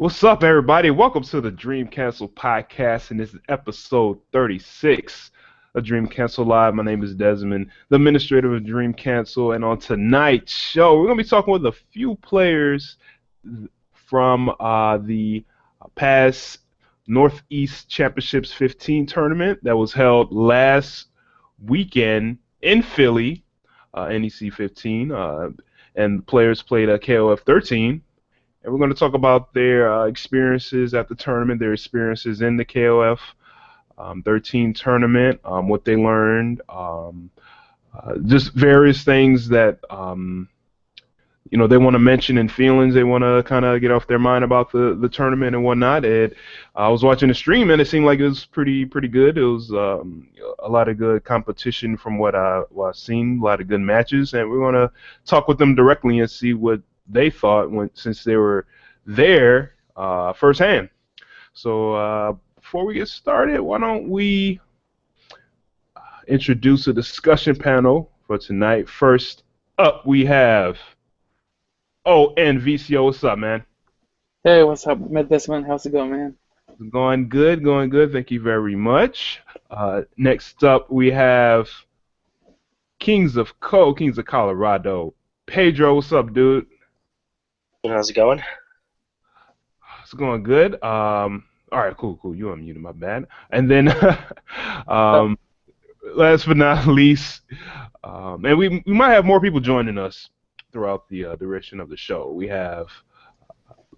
What's up, everybody? Welcome to the Dream Cancel podcast, and this is episode 36 of Dream Cancel Live. My name is Desmond, the administrator of Dream Cancel, and on tonight's show, we're going to be talking with a few players from the past Northeast Championships 15 tournament that was held last weekend in Philly, NEC 15, and the players played KOF 13. And we're going to talk about their experiences at the tournament, their experiences in the KOF 13 tournament, what they learned, just various things that they want to mention and feelings they want to kind of get off their mind about the tournament and whatnot. And I was watching the stream and it seemed like it was pretty good. It was a lot of good competition from what I've seen, a lot of good matches, and we're going to talk with them directly and see what they thought since they were there firsthand. So before we get started, why don't we introduce a discussion panel for tonight. First up, we have VCO. What's up, man? Hey, what's up, Desmond? How's it going, man? Going good, going good. Thank you very much. Next up, we have Kings of Colorado. Pedro, what's up, dude? How's it going? It's going good. All right, cool. You unmuted, my bad. And then, last but not least, and we might have more people joining us throughout the duration of the show. We have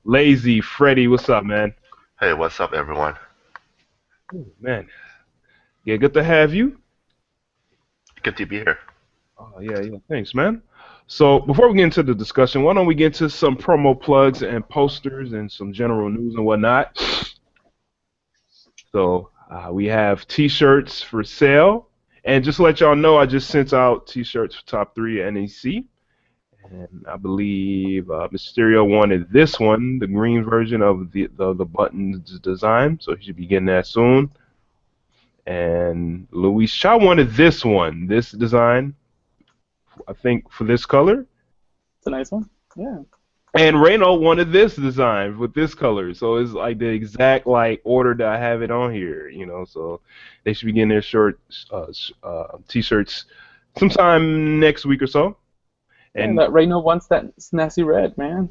Lazy Freddy. What's up, man? Hey, what's up, everyone? Ooh, man. Yeah, good to have you. Good to be here. Oh, yeah. Thanks, man. So before we get into the discussion, why don't we get into some promo plugs and posters and some general news and whatnot. So we have T-shirts for sale. And just to let y'all know, I just sent out T-shirts for top 3 at NEC. And I believe Mysterio wanted this one, the green version of the buttons design. So he should be getting that soon. And Luis Shaw wanted this design. I think for this color. It's a nice one. Yeah. And Reno wanted this design with this color, so it's like the exact order that I have it on here, So they should be getting their T-shirts sometime next week or so. And that Reno wants that snazzy red, man.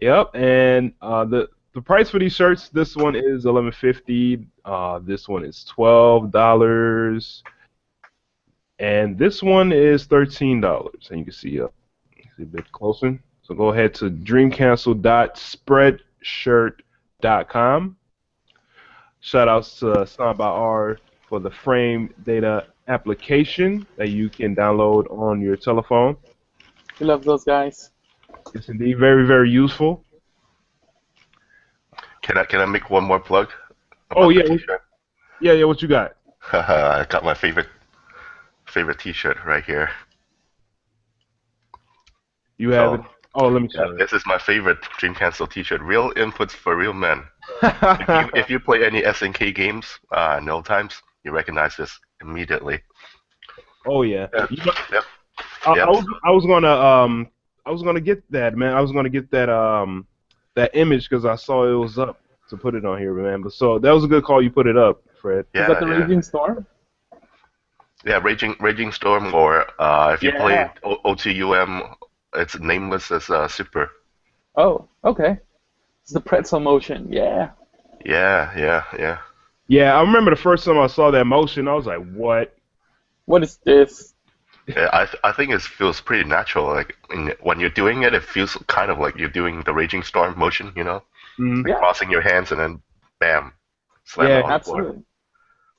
Yep. And the price for these shirts, this one is $11.50. This one is $12. And this one is $13, and you can see a bit closer. So go ahead to dreamcancel.spreadshirt.com. Shoutouts to Soundbar for the frame data application that you can download on your telephone. We love those guys. It's indeed very, very useful. Can I make one more plug? Oh yeah, yeah. What you got? I got my favorite T-shirt right here. You have it? Oh, let me show you. This is my favorite Dream Cancel T-shirt. Real inputs for real men. if you play any SNK games in old times, you recognize this immediately. Oh yeah. Yep. I was gonna get that, man. I was gonna get that that image because I saw it was up to put it on here, man. But so that was a good call. You put it up, Fred. Is that the Raging Storm? Yeah, Raging Storm, or if you play OTUM, it's nameless as Super. Oh, okay. It's the pretzel motion, yeah. Yeah. Yeah, I remember the first time I saw that motion, I was like, what? What is this? Yeah, I think it feels pretty natural. Like when you're doing it, it feels kind of like you're doing the Raging Storm motion, Mm-hmm. Like crossing your hands and then bam, slam it on the floor.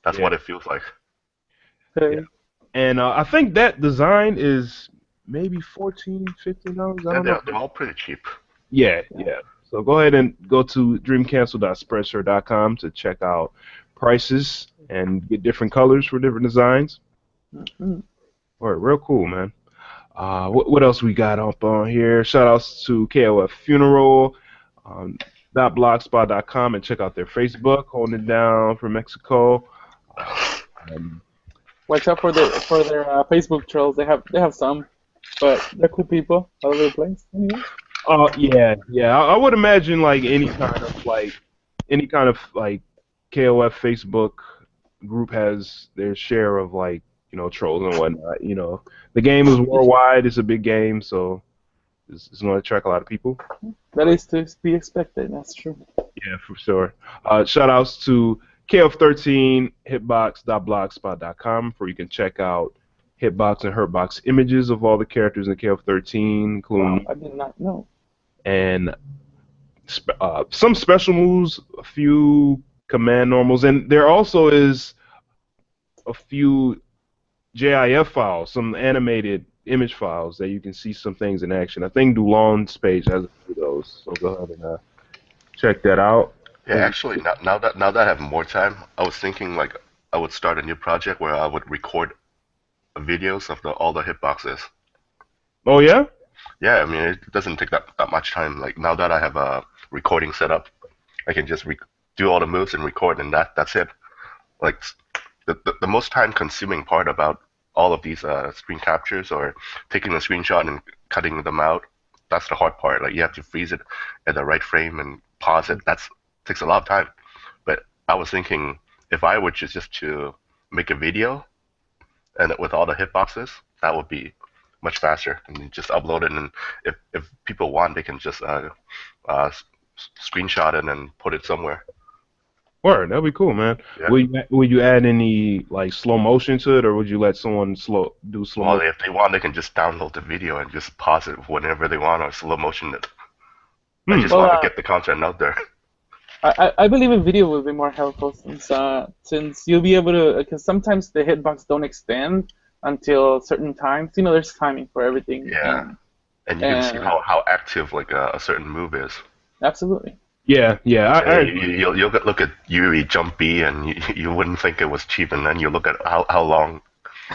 That's what it feels like. Okay. Yeah. And I think that design is maybe $14, $15. I don't know. They're all pretty cheap. Yeah. So go ahead and go to dreamcancel.spreadshirt.com to check out prices and get different colors for different designs. Mm-hmm. All right, real cool, man. What else we got up on here? Shout outs to KOF Funeral, .blogspot.com, and check out their Facebook, Holding It Down for Mexico. Watch out for their Facebook trolls. They have some, but they're cool people all over the place. Anyway. Yeah, yeah. I would imagine like any kind of like KOF Facebook group has their share of like trolls and whatnot. The game is worldwide. It's a big game, so it's going to attract a lot of people. That is to be expected. That's true. Yeah, for sure. Shout outs to KOF13 hitbox.blogspot.com where you can check out Hitbox and Hurtbox images of all the characters in KOF13, including Wow, I did not know. and some special moves, a few command normals, and there also is a few GIF files, some animated image files that you can see some things in action. I think Dulon's page has a few of those, so go ahead and check that out. Yeah, actually, now that I have more time, I was thinking like I would start a new project where I would record videos of all the hitboxes. Oh yeah? Yeah, I mean it doesn't take that much time. Like now that I have a recording set up, I can just do all the moves and record, and that's it. Like the most time consuming part about all of these screen captures or taking a screenshot and cutting them out, that's the hard part. Like you have to freeze it at the right frame and pause it. That takes a lot of time. But I was thinking if I were just to make a video and with all the hitboxes, that would be much faster and just upload it. And if people want, they can just screenshot it and put it somewhere. Word, that'd be cool, man. Yeah. Will you add any like slow motion to it, or would you let someone do slow Well, motion? if they want, they can just download the video and just pause it whenever they want or slow motion it. I just Well, want to get the content out there. I believe a video will be more helpful since you'll be able to, because sometimes the hitbox don't extend until certain times. There's timing for everything. Yeah. And you can see how active like a certain move is. Absolutely. Yeah, yeah. You'll look at Yuri jump B and you wouldn't think it was cheap, and then you look at how long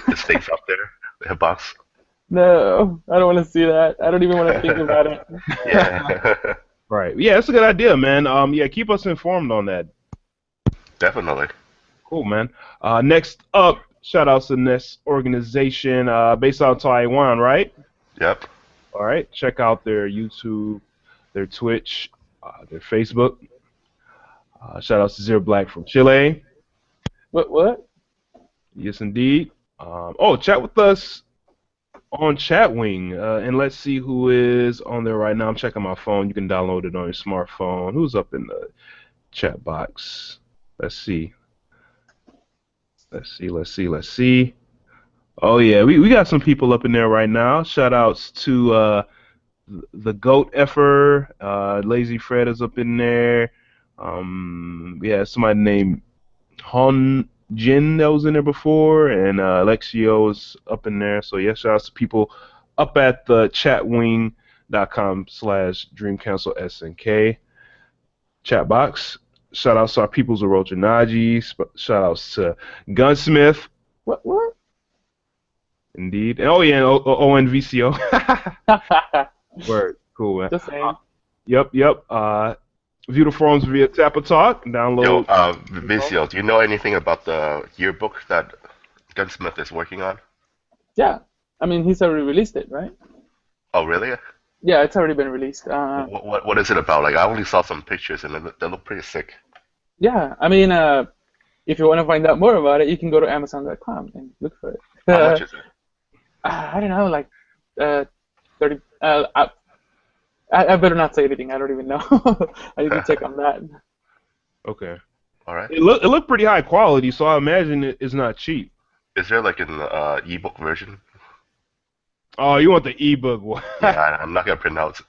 it stays up there, the hitbox. No, I don't want to see that. I don't even want to think about it. Yeah. Right. Yeah, that's a good idea, man. Yeah, keep us informed on that. Definitely. Cool, man. Next up, shout outs to this organization based out of Taiwan, right? Yep. All right. Check out their YouTube, their Twitch, their Facebook. Shout outs to Zero Black from Chile. What? Yes, indeed. Chat with us on Chatwing, and let's see who is on there right now. I'm checking my phone. You can download it on your smartphone. Who's up in the chat box? Let's see. Let's see. Oh yeah, we got some people up in there right now. Shout outs to the Goat Effer, Lazy Fred is up in there. Yeah, somebody named Hon Jin that was in there before, and Alexio is up in there. So yeah, shout out to people up at the chatwing.com/DreamCouncilSNK chat box. Shout outs to our peoples of Rojanaji. Shout outs to Gunsmith. What? Indeed. And, oh yeah, and ONVCO. Word. Cool, man. Just saying. Yep. View the forums via Tappa Talk. Download. Yo, Vizio, do you know anything about the yearbook that Gunsmith is working on? Yeah. I mean, he's already released it, right? Oh, really? Yeah, it's already been released. What is it about? Like, I only saw some pictures and they look pretty sick. Yeah, I mean, if you want to find out more about it, you can go to Amazon.com and look for it. How much is it? I don't know, like 30. I better not say anything. I don't even know. I need to check on that. Okay. All right. It looked pretty high quality, so I imagine it's not cheap. Is there like an ebook version? Oh, you want the ebook one? Yeah, I'm not gonna pronounce it.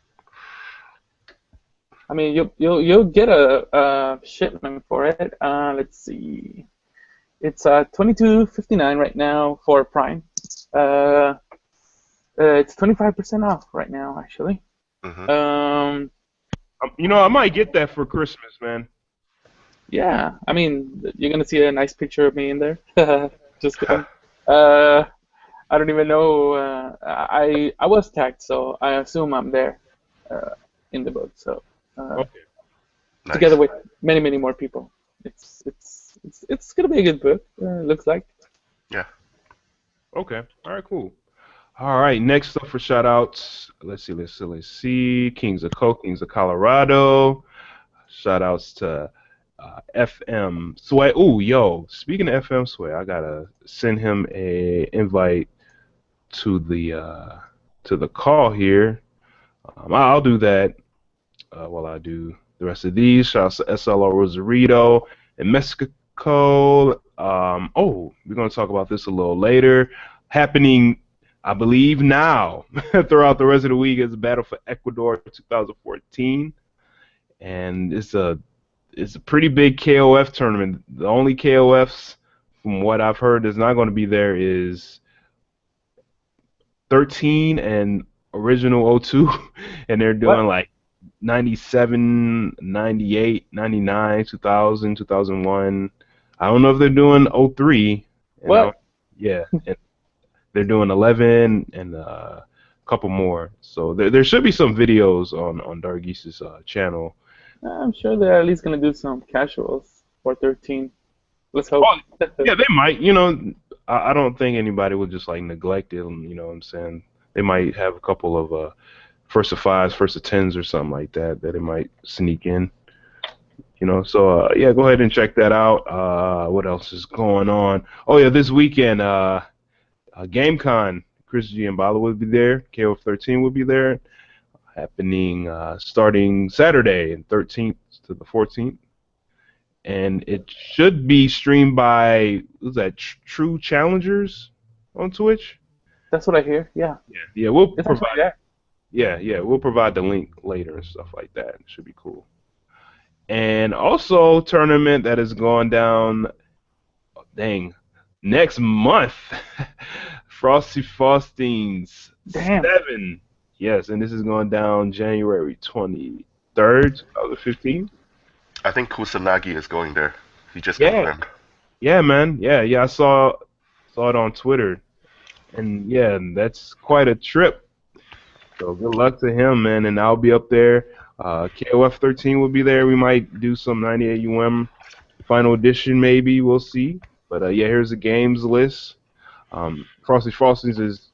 I mean, you'll get a shipment for it. Let's see. It's $22.59 right now for Prime. It's 25% off right now, actually. Mm-hmm. I might get that for Christmas, man. Yeah, I mean, you're gonna see a nice picture of me in there. Just kidding. I don't even know. I was tagged, so I assume I'm there in the book. So Okay. Nice. together with many more people, it's gonna be a good book. Looks like. Yeah. Okay. All right. Cool. All right, next up for shout outs. Let's see. Kings of Coke, Kings of Colorado. Shout outs to FM Sway. Ooh, yo, speaking of FM Sway, I gotta send him a invite to the call here. I'll do that while I do the rest of these. Shout outs to SLR Rosarito in Mexico. Oh, we're gonna talk about this a little later. Happening, I believe now, throughout the rest of the week is the Battle for Ecuador 2014, and it's a pretty big KOF tournament. The only KOFs, from what I've heard, that's not going to be there is 13 and original O2, and they're doing What? like 97, 98, 99, 2000, 2001. I don't know if they're doing O3. And What? yeah, and they're doing 11 and a couple more. So there should be some videos on Dargise's channel. I'm sure they're at least gonna do some casuals for 13. Let's hope. Oh, yeah, they might. You know, I don't think anybody would just like neglect it. You know what I'm saying? They might have a couple of first of fives, first of tens, or something like that that it might sneak in. You know, so yeah, go ahead and check that out. What else is going on? Oh yeah, this weekend, GameCon. Chris G and Bala will be there. KOF13 will be there. Happening starting Saturday, 13th to the 14th. And it should be streamed by, who's that, True Challengers on Twitch? That's what I hear. Yeah. Yeah, we'll It's actually provide. there. Yeah, we'll provide the link later and stuff like that. It should be cool. And also tournament that is going down, dang, next month. Frosty Faustings Damn. 7. Yes, and this is going down January 23rd, 2015. I think Kusanagi is going there. He just Yeah. confirmed. Yeah, man. Yeah, I saw it on Twitter. And yeah, that's quite a trip. So good luck to him, man. And I'll be up there. KOF13 will be there. We might do some 98 UM final edition, maybe. We'll see. But yeah, here's the games list. Frosty Frostings is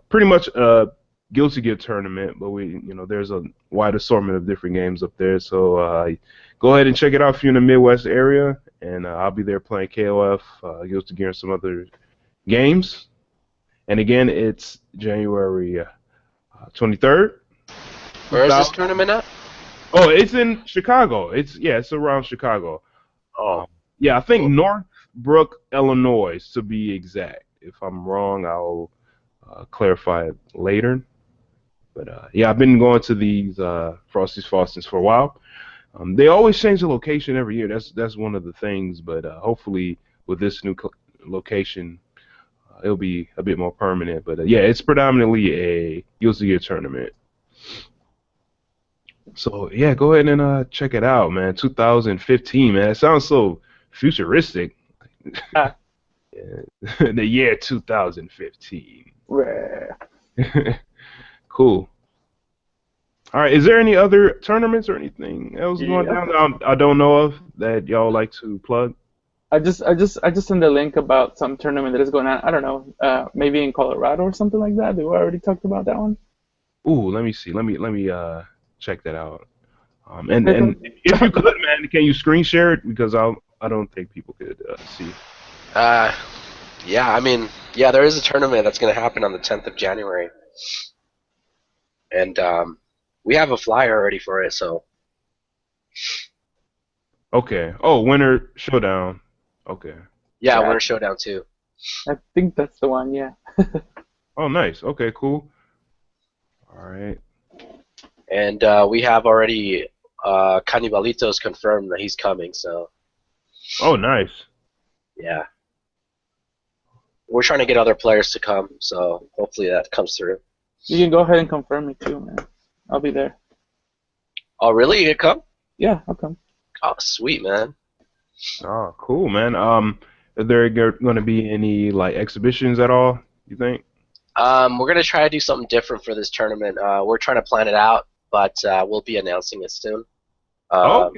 pretty much a Guilty Gear tournament, but there's a wide assortment of different games up there. So go ahead and check it out if you're in the Midwest area. And I'll be there playing KOF, Guilty Gear, and some other games. And again, it's January 23rd. Where is this tournament at? Oh, it's in Chicago. It's around Chicago. Oh, Yeah, I think Northbrook, Illinois, to be exact. If I'm wrong, I'll clarify it later. But yeah, I've been going to these Frosty's Faustings for a while. They always change the location every year. That's one of the things. But hopefully, with this new location, it'll be a bit more permanent. But yeah, it's predominantly a Guilty Gear tournament. So yeah, go ahead and check it out, man. 2015, man. It sounds so futuristic. Ah. Yeah. The year 2015. Rare. Cool. All right. Is there any other tournaments or anything else going down that I don't know of that y'all like to plug? I just sent a link about some tournament that is going on. I don't know, maybe in Colorado or something like that. We already talked about that one. Ooh, let me see. Let me check that out. And if you could, man, can you screen share it, because I don't think people could see. yeah, I mean, yeah, there is a tournament that's going to happen on the 10th of January. And we have a flyer already for it, so. Okay. Oh, Winter Showdown. Okay. Yeah, Yeah. Winter Showdown too. I think that's the one, yeah. Oh, nice. Okay, cool. All right. And we have already Cannibalitos confirmed that he's coming, so Oh, nice. yeah. We're trying to get other players to come, so hopefully that comes through. You can go ahead and confirm me too, man. I'll be there. Oh, really? You can come? Yeah, I'll come. Oh, sweet, man. Oh, cool, man. Are there going to be any like exhibitions at all, you think? We're going to try to do something different for this tournament. We're trying to plan it out, but we'll be announcing it soon. Oh,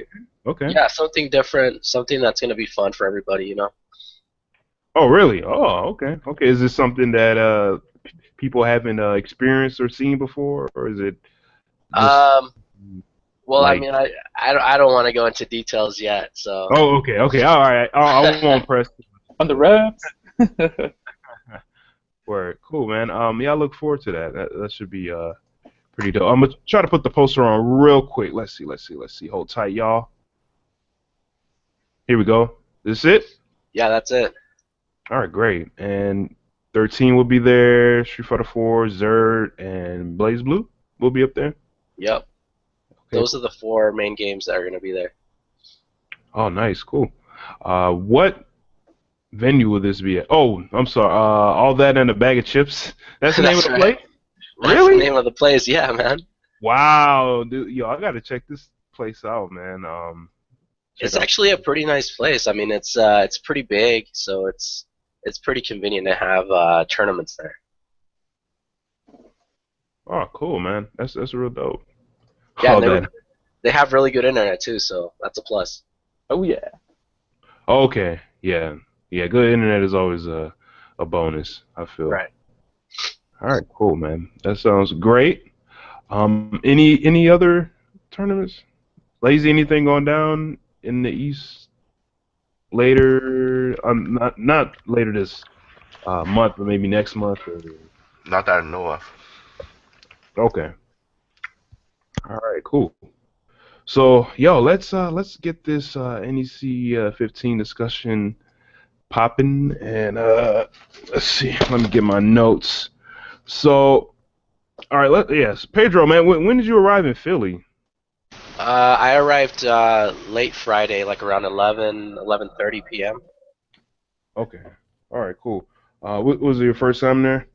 okay. Yeah, something different, something that's going to be fun for everybody, you know? Oh, really? Oh, okay. Okay. Is this something that people haven't experienced or seen before, or is it just Um, well, I like? mean, I don't want to go into details yet, so. Oh, okay, okay, all right. I won't press. On the reps. Word, cool, man. Yeah, I look forward to that. That should be pretty dope. I'm gonna try to put the poster on real quick. Let's see. Hold tight, y'all. Here we go. This it? Yeah, that's it. All right, great. And 13 will be there. Street Fighter 4, Zerd, and Blaze Blue will be up there. Yep. Okay. Those are the 4 main games that are going to be there. Oh, nice, cool. What venue will this be at? Oh, I'm sorry. All that and a bag of chips. That's the name of the That's place? right. That's Really? the name of the place, yeah, man. Wow, dude. Yo, I gotta check this place out, man. It's actually a pretty nice place. I mean, it's pretty big, so it's pretty convenient to have tournaments there. Oh, cool, man. That's real dope. Yeah, Oh, and they have really good internet too, so that's a plus. Oh yeah. okay. Yeah. Yeah, good internet is always a bonus, I feel. Right. All right, cool, man. That sounds great. Any other tournaments? Lazy, anything going down in the East later? Not later this month, but maybe next month. Or... Not that I know of. Okay. All right, cool. So, yo, let's get this NEC 15 discussion popping, and let's see. Let me get my notes. So, all right, yes, Pedro, man, when did you arrive in Philly? I arrived late Friday, like around 11:30 p.m. Okay. All right, cool. Was it your first time there?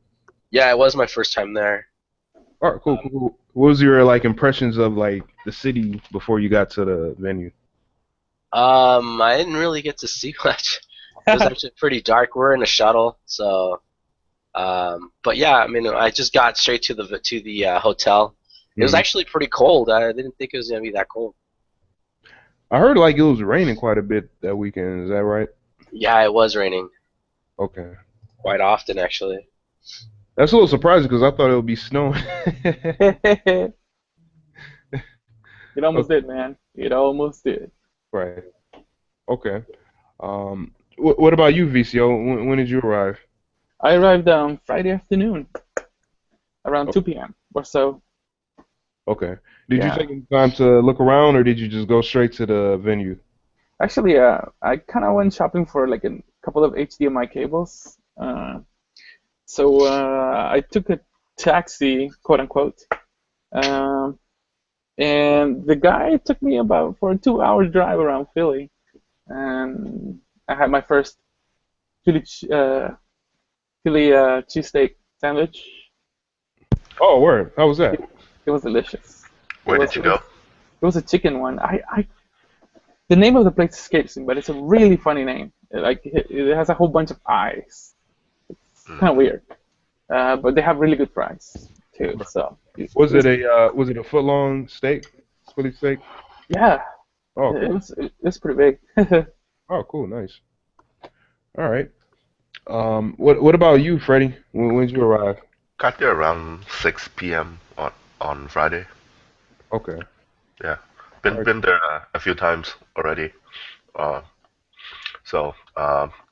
Yeah, it was my first time there. All right, cool. What was your like impressions of like the city before you got to the venue? I didn't really get to see much. It was actually pretty dark. We're in a shuttle, so. But yeah, I mean, I just got straight to the hotel. It was actually pretty cold. I didn't think it was gonna be that cold. I heard like it was raining quite a bit that weekend. Is that right? Yeah, it was raining Okay. quite often, actually. That's a little surprising because I thought it would be snowing. It almost did, man. It almost did. Right. Okay. What about you, VCO? When did you arrive? I arrived Friday afternoon, around 2 p.m. or so. Okay. Did you Yeah. take any time to look around, or did you just go straight to the venue? Actually, I kind of went shopping for like a couple of HDMI cables. So I took a taxi, quote unquote, and the guy took me about for a 2-hour drive around Philly, and I had my first Philly cheesesteak sandwich. Oh, word. How was that? It was delicious. Where did you go? It was a chicken one. The name of the place escapes me, but it's a really funny name. It has a whole bunch of eyes. It's kind of weird, but they have really good fries too. So Was it a foot long steak? Philly steak? yeah, Oh, cool. it's pretty big. Oh, cool. Nice. All right. What about you, Freddie? When did you arrive? Got there around 6 p.m. on Friday. Okay. Yeah, been there a few times already. So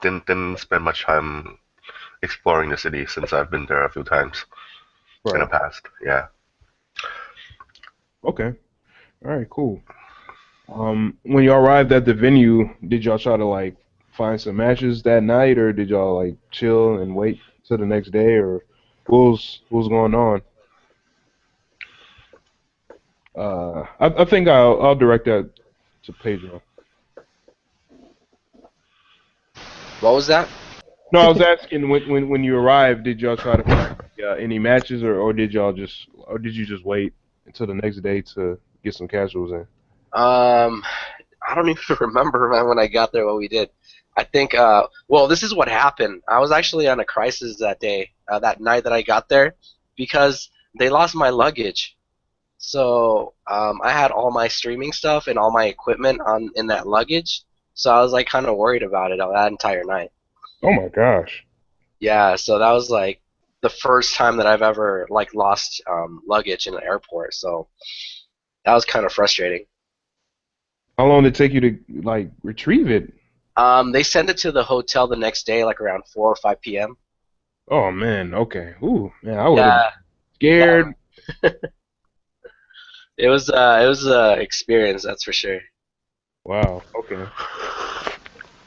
didn't spend much time exploring the city since I've been there a few times in the Right. past. Yeah. Okay. All right. Cool. When you arrived at the venue, did y'all try to like find some matches that night, or did y'all like chill and wait till the next day, or what was going on? I think I'll direct that to Pedro. What was that? No, I was asking when you arrived, did y'all try to find any matches, or did you just wait until the next day to get some casuals in? I don't even remember, man, when I got there what we did. I think, well, this is what happened. I was actually on a crisis that day, that night that I got there, because they lost my luggage. So I had all my streaming stuff and all my equipment in that luggage. So I was like kind of worried about it that entire night. Oh my gosh. Yeah, so that was like the first time that I've ever like lost luggage in an airport, so that was kind of frustrating. How long did it take you to like retrieve it? They sent it to the hotel the next day, like around 4 or 5 p.m. Oh man, okay. Ooh, man, I would have been Yeah, scared. it was a experience, that's for sure. Wow. Okay.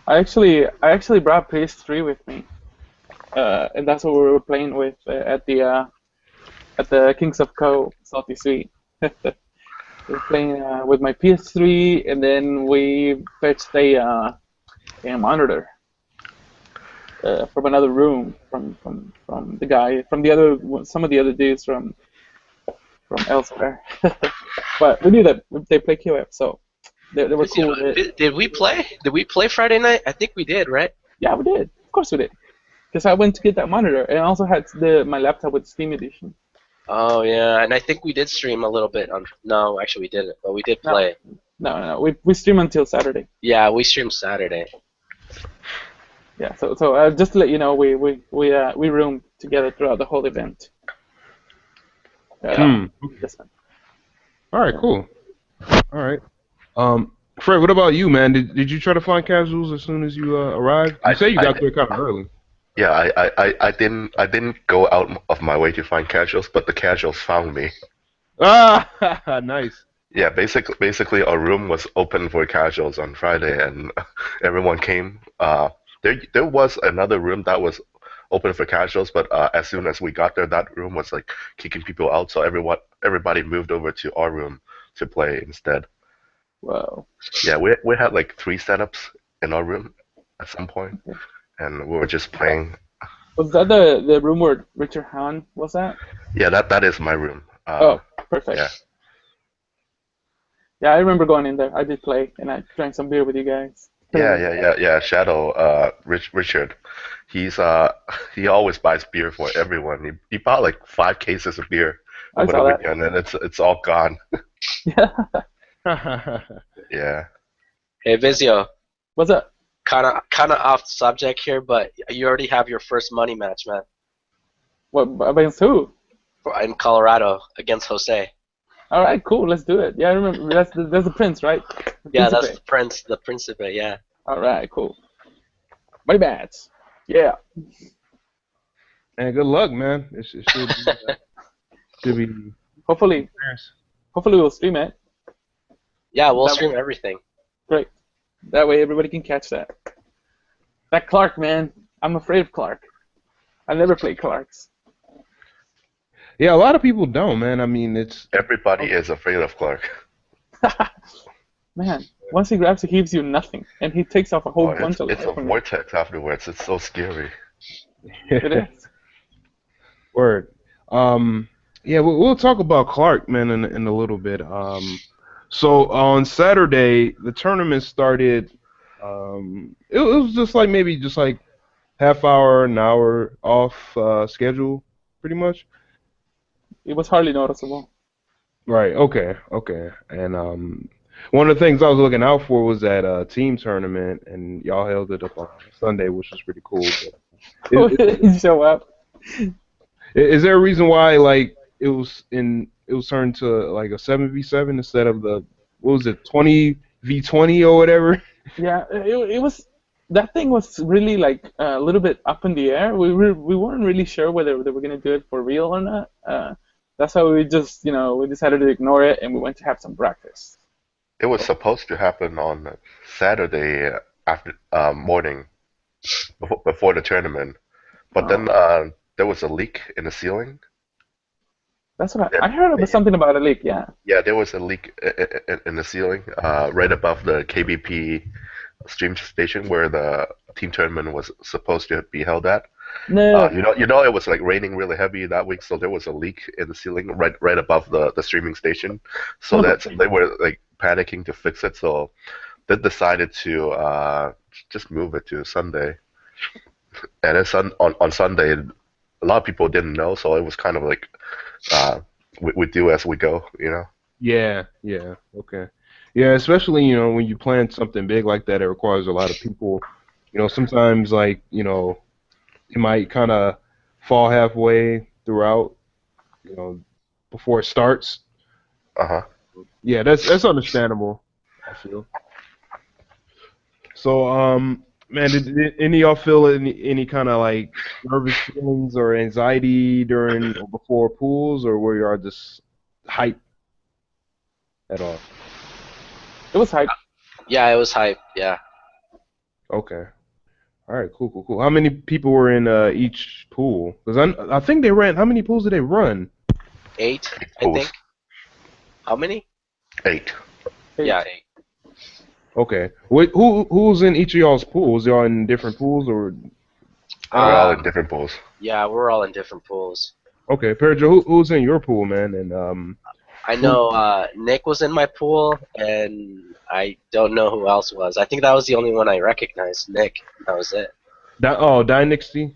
I actually brought PS3 with me, and that's what we were playing with at the Kings of Co. Salty Sweet. We were playing with my PS3, and then we fetched a monitor from another room from the guy from the other some of the other dudes from elsewhere. But we knew that they play KOF, so they were cool with it. Did we play? Did we play Friday night? I think we did, right? Yeah, we did. Of course we did. Because I went to get that monitor, and I also had my laptop with Steam Edition. Oh yeah, and I think we did stream a little bit on. No, actually we didn't, but we did play. No. We stream until Saturday. Yeah, we streamed Saturday. Yeah. So just to let you know, we roomed together throughout the whole event. Yes, man. All right. Cool. All right. Fred, what about you, man? Did you try to find casuals as soon as you arrived? You say you got there kind of early. Yeah, I didn't go out of my way to find casuals, but the casuals found me. Ah, nice. Yeah, basically our room was open for casuals on Friday, and everyone came. There was another room that was open for casuals, but as soon as we got there, that room was like kicking people out, so everybody moved over to our room to play instead. Wow. Yeah, we had like 3 setups in our room at some point, and we were just playing. Was that the room where Richard Hahn was at? Yeah, that is my room. Oh, perfect. Yeah. Yeah, I remember going in there. I did play, and I drank some beer with you guys. Yeah. Shadow, Richard, he always buys beer for everyone. He bought like 5 cases of beer over the weekend, and it's all gone. Yeah. Yeah. Hey Vizio, What's up? kind of off subject here, but you already have your first money match, man, What against who? in Colorado against Jose. All right, cool. Let's do it. Yeah, I remember. That's the prince, right? Yeah, that's the Principe, yeah. All right, cool. Money match. Yeah. And good luck, man. It should be. Hopefully we'll stream it. Yeah, we'll stream everything. Great. That way everybody can catch that. That Clark, man. I'm afraid of Clark. I never played Clarks. Yeah, a lot of people don't, man. I mean, Everybody is afraid of Clark. Man, once he grabs it, he gives you nothing, and he takes off a whole bunch of life It's a from vortex afterwards. It's so scary. It is. Word. Yeah, we'll talk about Clark, man, in a little bit. So on Saturday, the tournament started. It was just like half hour, an hour off schedule, pretty much. It was hardly noticeable. Right. Okay. And one of the things I was looking out for was that team tournament, and y'all held it up on Sunday, which was pretty cool. You show up. Is there a reason why it was turned to like a 7v7 instead of the 20v20 or whatever? Yeah, it was. That thing was really like a little bit up in the air. We weren't really sure whether they were gonna do it for real or not. That's why we decided to ignore it, and we went to have some breakfast. It was supposed to happen on Saturday after morning before the tournament, but then there was a leak in the ceiling. That's what I heard about something about a leak. Yeah. Yeah, there was a leak in the ceiling right above the KBP stream station where the team tournament was supposed to be held at. No. You know, it was like raining really heavy that week, so there was a leak in the ceiling right above the streaming station. So they were like panicking to fix it. So they decided to just move it to Sunday. And it's on Sunday, a lot of people didn't know, so it was kind of like we do as we go, you know. Yeah. Okay. Yeah, especially when you plan something big like that, it requires a lot of people. Sometimes it might kind of fall halfway throughout, you know, before it starts. Uh-huh. Yeah, that's understandable, I feel. So, man, did any of y'all feel any kind of like nervous feelings or anxiety during or before pools, or were y'all just hype at all? It was hype. Yeah, it was hype. Yeah, Okay. All right, cool. How many people were in each pool? Because I think they ran. How many pools did they run? 8, I Pools. think. How many? 8. Yeah, 8. Okay. Who's in each of y'all's pools? Y'all in different pools or? We're all Uh, in different pools. yeah, we're all in different pools. Okay, Pedro, who's in your pool, man? And I know Nick was in my pool, and I don't know who else was. I think that was the only one I recognized, Nick. That was it. Dynasty.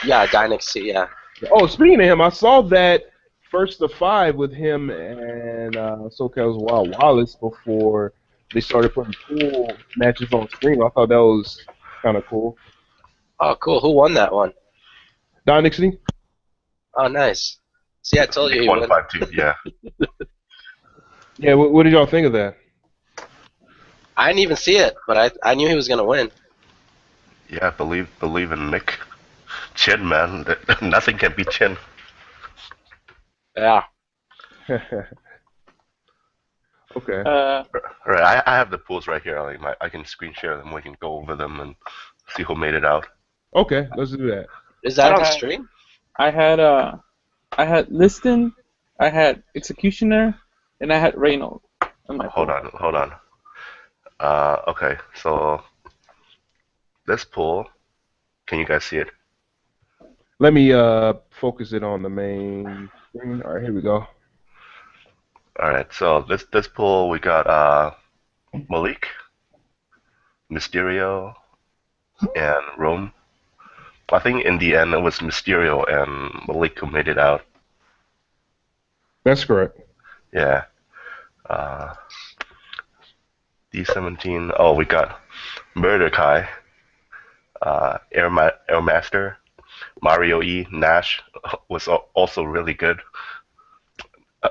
Yeah, Dynasty, yeah. Oh, speaking of him, I saw that first to five with him and SoCal's Wild Wallace before they started putting pool matches on screen. I thought that was kind of cool. Oh, cool. Who won that one? Dynasty. Oh, nice. See, I told you he Nick won won. 5-2. Yeah. Yeah, what did y'all think of that? I didn't even see it, but I knew he was gonna win. Yeah, believe in Nick. Chin, man. Nothing can beat Chin. Yeah. Okay. Alright, I have the pools right here. I can screen share them. We can go over them and see who made it out. Okay, let's do that. Is that I on had- stream? I had Liston, I had Executioner, and I had Reynolds. Hold on. Okay, so this pool, can you guys see it? Let me focus it on the main screen. All right, here we go. Alright, so this pool we got Malik, Mysterio, and Rome. I think in the end it was Mysterio and Malik who made it out. That's correct. Yeah. Uh, D17. Oh, we got Murder Kai, Airmaster, Mario E, Nash was also really good.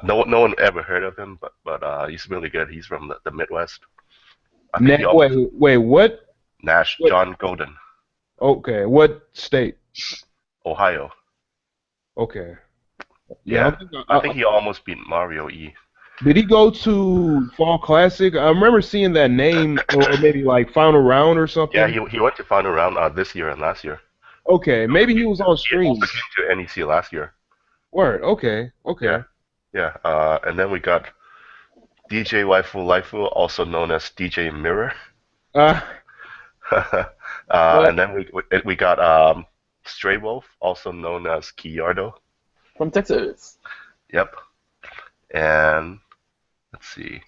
No one ever heard of him, but he's really good. He's from the Midwest. I think he almost, Wait, what? Nash, What? John Golden, Okay, what state? Ohio. Okay. Yeah, I I think he almost beat Mario E. Did he go to Fall Classic? I remember seeing that name, or maybe like final round or something. Yeah, he went to final round this year and last year. Okay, maybe he was on He stream. also came to NEC last year. Word. Okay. Yeah. And then we got DJ Laifu, also known as DJ Mirror. And then we got Stray Wolf, also known as Kiyardo. From Texas. Yep. And let's see.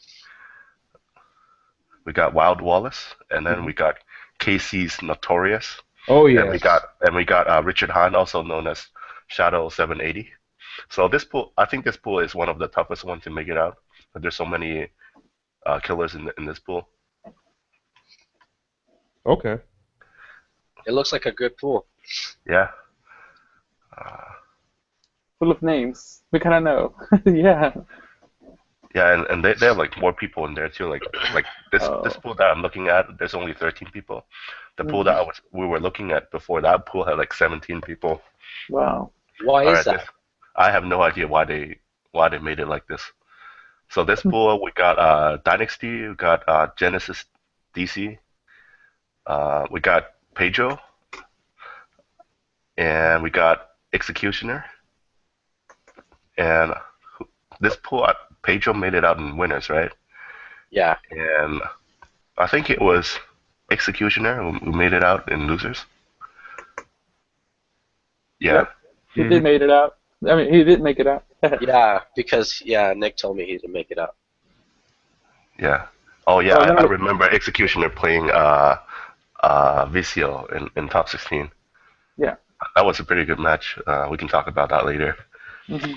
We got Wild Wallace, and then we got KC's Notorious. Oh yeah. And we got Richard Hahn, also known as Shadow 780. So I think this pool is one of the toughest ones to make it out. But there's so many killers in this pool. Okay. It looks like a good pool. Yeah. Full of names. We kind of know. Yeah. Yeah, and they have like more people in there too. Like this pool that I'm looking at, there's only 13 people. The pool that we were looking at before that pool had like 17 people. Wow. Why is that? I have no idea why they made it like this. So this pool we got Dynasty, we got Genesis DC, we got Pedro, and we got Executioner. And this pool, Pedro made it out in winners, right? Yeah. And I think it was Executioner who made it out in losers. Yeah. Yep. He did made it out. I mean, he did make it out. Yeah, because Nick told me he didn't make it out. Yeah. Oh yeah, Oh, no. I remember Executioner playing Vicio in top 16. Yeah. That was a pretty good match. We can talk about that later. Mm-hmm.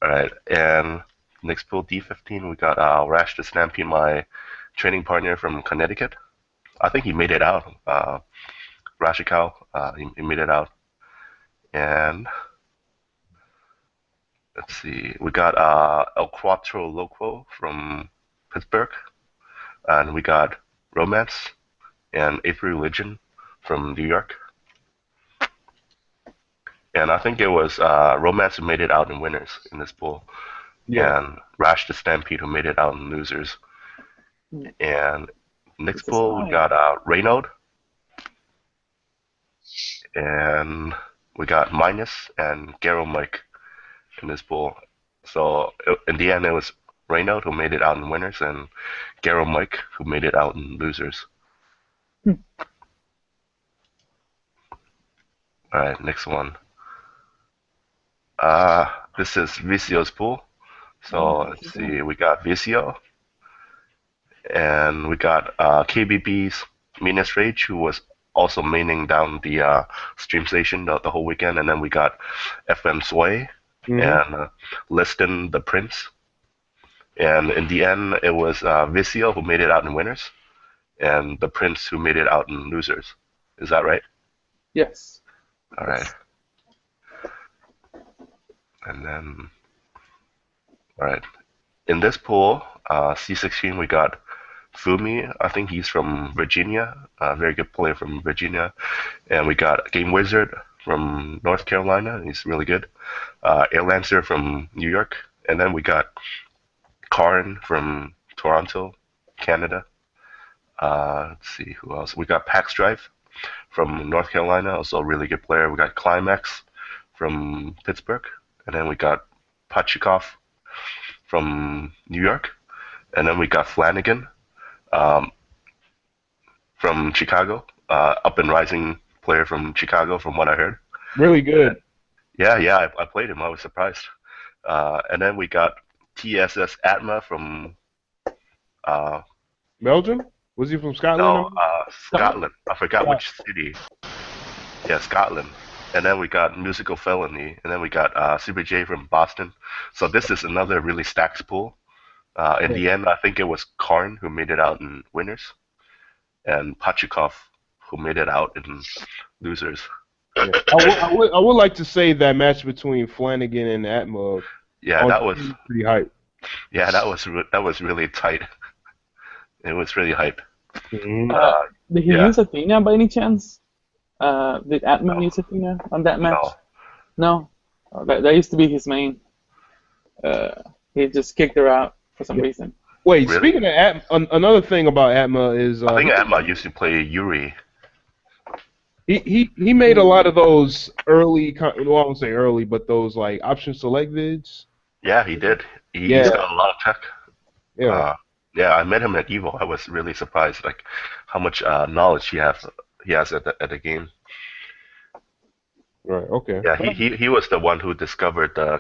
All right, and next pool D15, we got Rash the Stampede, my training partner from Connecticut. I think he made it out. Rashikawa, he made it out. And let's see. We got El Cuatro Loco from Pittsburgh, and we got Romance and Eighth Religion from New York. And I think it was Romance who made it out in winners in this pool, and Rash the Stampede who made it out in losers. And next pool we got Reynolds, and we got Minus and Garo Mike in this pool. So in the end, it was Reynolds who made it out in winners, and Garo Mike who made it out in losers. All right, next one. This is Vicio's pool. So let's see, we got Vicio, and we got KBB's Minus Rage, who was also maining down the stream station the whole weekend, and then we got FM Sway and Liston the Prince. And in the end, it was Vicio who made it out in winners, and the Prince who made it out in losers. Is that right? Yes. All right. And then, all right. In this pool, C16, we got Fumi. I think he's from Virginia, a very good player from Virginia. And we got Game Wizard from North Carolina. He's really good. Airlancer from New York. And then we got Karin from Toronto, Canada. Let's see, who else? We got Pax Drive from North Carolina, also a really good player. We got Climax from Pittsburgh. And then we got Pachikov from New York. And then we got Flanagan from Chicago, up and rising player from Chicago, from what I heard. Really good. Yeah, I played him. I was surprised. And then we got TSS Atma from Belgium? Was he from Scotland? No, Scotland. I forgot which city. Yeah, Scotland. And then we got Musical Felony, and then we got Super J from Boston. So this is another really stacked pool. In the end, I think it was Karn who made it out in winners, and Pachikov who made it out in losers. Yeah. I would like to say that match between Flanagan and Atma. Yeah, that was pretty hype. Yeah, that was really tight. It was really hype. Mm-hmm. Did he use Athena by any chance? Did Atman use Athena on that match? No. Oh, that used to be his main. He just kicked her out for some reason. Wait, Really? speaking of Atma, another thing about Atma is I think Atma used to play Yuri. He made a lot of those early, well, I won't say early, but those like option select vids. Yeah, he did. He's got a lot of tech. Yeah. Yeah, I met him at Evo. I was really surprised, like how much knowledge he has at the game. Right. Okay. Yeah, he was the one who discovered the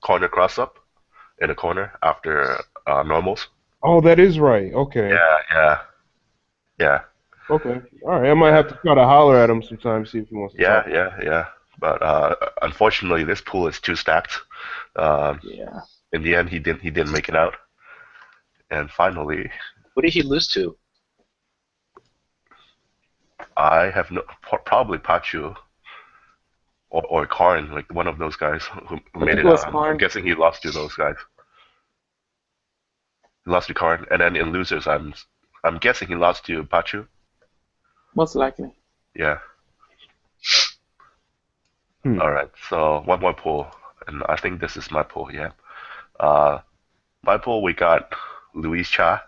corner cross up in the corner after normals. Oh, that is right. Okay. Yeah. Okay. All right. I might have to try to holler at him sometime, see if he wants to talk. Yeah. But unfortunately, this pool is too stacked. In the end, he didn't make it out. And finally, Who did he lose to? I have probably Pachu or Karn, like one of those guys who made it out. I'm guessing he lost to those guys. He lost to Karn, and then in losers, I'm guessing he lost to Pachu. Most likely. Yeah. All right. So one more pool, and I think this is my pool. Yeah. My pool, we got Luis Cha,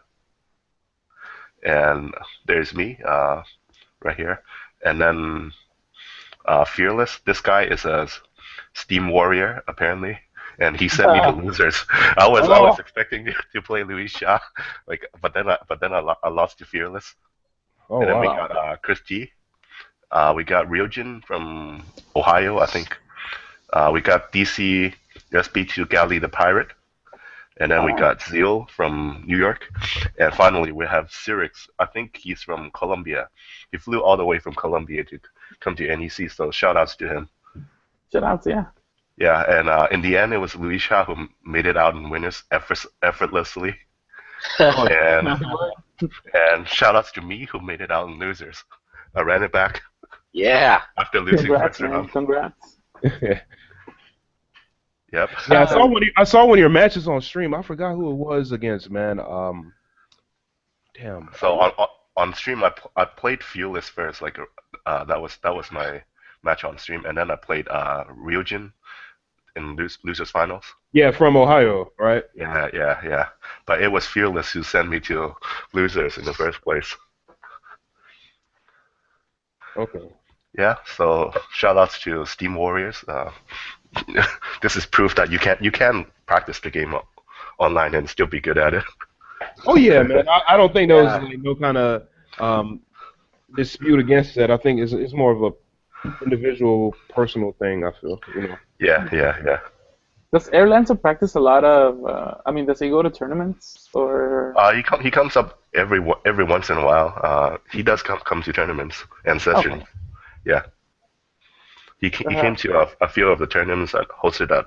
and there's me right here, and then Fearless. This guy is a Steam Warrior apparently, and he sent me to losers. I was expecting to play Luis Cha, but then I lost to Fearless. And then we got Chris T. We got Ryojin from Ohio, I think. We got DC SB2 Galley the Pirate. And then we got Zeal from New York. And finally, we have Cyrix. I think he's from Colombia. He flew all the way from Colombia to come to NEC, so shout-outs to him. Shout-outs, yeah. Yeah, and in the end, it was Luisha who made it out in winners effortlessly. And shout-outs to me who made it out in losers. I ran it back. Yeah. After losing Congrats, first round. Congrats. Yep. Yeah, I saw one of your matches on stream. I forgot who it was against, man. Damn. So on stream, I played Fearless first. Like that was my match on stream, and then I played Ryujin in losers finals. Yeah, from Ohio, right? Yeah. But it was Fearless who sent me to losers in the first place. Okay. Yeah. So shout outs to Steam Warriors. This is proof that you can practice the game online and still be good at it. Oh yeah, man. I don't think there was Yeah. like no kind of dispute against that. I think it's more of a individual, personal thing. I feel, you know. Yeah. Does Erlancer practice a lot of? Does he go to tournaments or? He comes up every once in a while. He does come to tournaments and sessions. Okay. Yeah. He came to a few of the tournaments that hosted at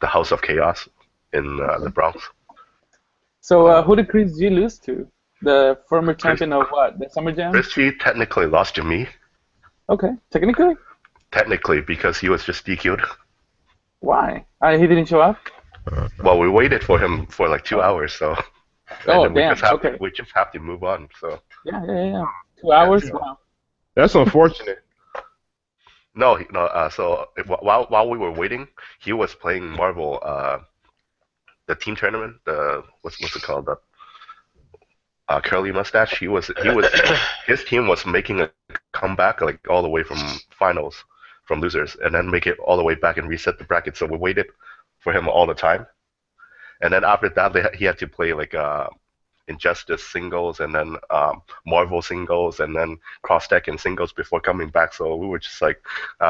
the House of Chaos in the Bronx. So who did Chris G lose to? The former champion of what? The Summer Jam? Chris G technically lost to me, Okay, technically? technically because he was just DQ'd. Why? He didn't show up? Well, we waited for him for like 2 hours, so Oh, then we damn, just have okay. we just have to move on. So Yeah. 2 hours? Yeah. Wow. That's unfortunate. no. So while we were waiting, he was playing Marvel, the team tournament. The what's it called? The curly mustache. His team was making a comeback like all the way from finals, from losers, and then make it all the way back and reset the bracket. So we waited for him all the time, and then after that he had to play like Injustice singles and then Marvel singles and then cross deck and singles before coming back. So we were just like,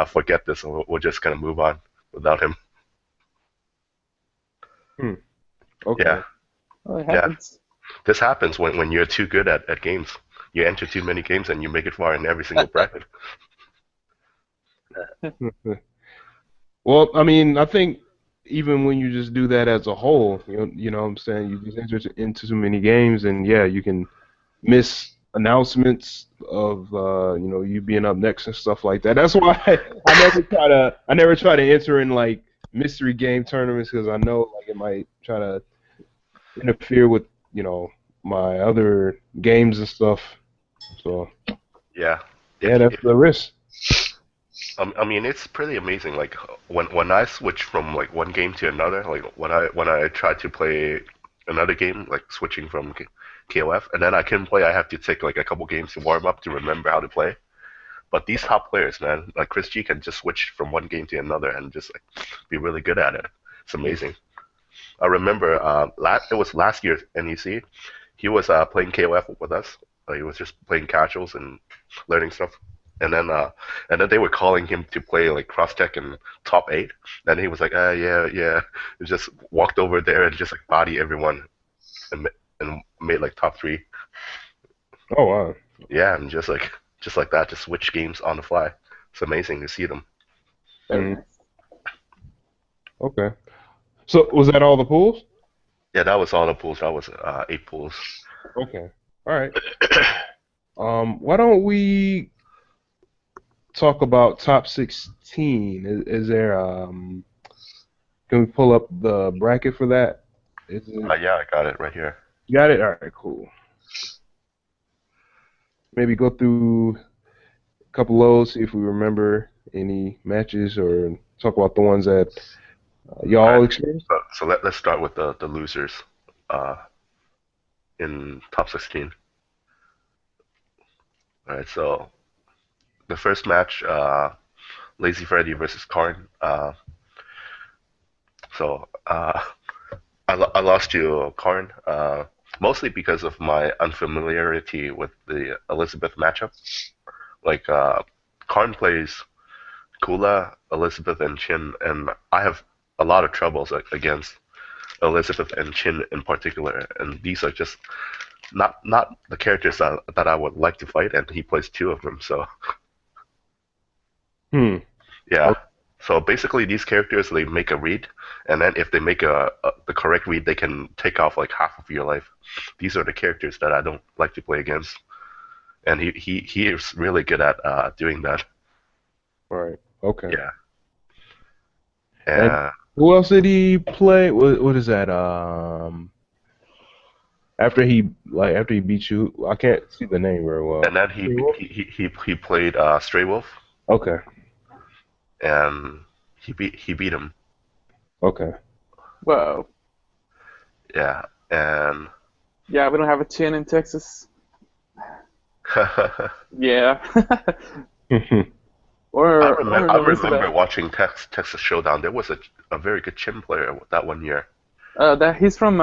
forget this, we're just gonna move on without him. Okay. Yeah. Well, it Yeah. happens. This happens when you're too good at games. You enter too many games and you make it far in every single bracket. Well, I mean, I think even when you just do that as a whole, you know what I'm saying, you just enter into too many games, and yeah, you can miss announcements of you being up next and stuff like that. That's why I never try to enter in like mystery game tournaments because I know like it might try to interfere with my other games and stuff. So Yeah. that's the risk. I mean, it's pretty amazing. Like when I switch from like one game to another, like when I try to play another game, like switching from KOF, and then I can play, I have to take like a couple games to warm up to remember how to play. But these top players, man, like Chris G can just switch from one game to another and just like be really good at it. It's amazing. I remember it was last year's NEC. He was playing KOF with us. He was just playing casuals and learning stuff. And then they were calling him to play like cross tech and top 8. And he was like, yeah. He just walked over there and just like body everyone and made like top 3. Oh wow. Yeah, and just like that, just switch games on the fly. It's amazing to see them. Mm. Okay. So was that all the pools? Yeah, that was all the pools. That was 8 pools. Okay. All right. Why don't we talk about top 16? Is there can we pull up the bracket for that? Yeah, I got it right here. You got it? All right, cool. Maybe go through a couple lows, see if we remember any matches, or talk about the ones that y'all experienced. So let's start with the losers in top 16. All right, so the first match, Lazy Freddy versus Karn. I lost to Karn, mostly because of my unfamiliarity with the Elizabeth matchup. Like, Karn plays Kula, Elizabeth, and Chin, and I have a lot of troubles against Elizabeth and Chin in particular, and these are just not the characters that I would like to fight, and he plays 2 of them, so yeah. So basically, these characters, they make a read, and then if they make the correct read, they can take off like half of your life. These are the characters that I don't like to play against, and he is really good at doing that. Right. Okay. Yeah. And Who else did he play? What is that? After he beat you, I can't see the name very well. And then Stray Wolf? he played Stray Wolf, Okay. and he beat him. Okay. Whoa. Yeah, and Yeah, we don't have a chin in Texas. Yeah. I or remember watching Texas Showdown. There was a very good chin player that one year. that he's from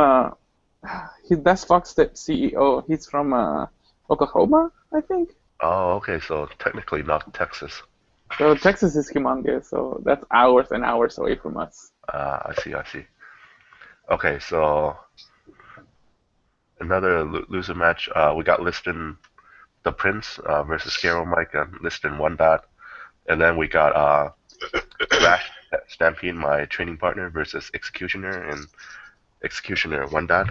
that's Fox the CEO. He's from Oklahoma, I think. Oh, okay, so technically not Texas. So Texas is humongous. So that's hours and hours away from us. I see. Okay, so another loser match. We got Liston the Prince versus Scaro Mike, and Liston won that. And then we got Rash Stampede, my training partner, versus Executioner, and Executioner won that.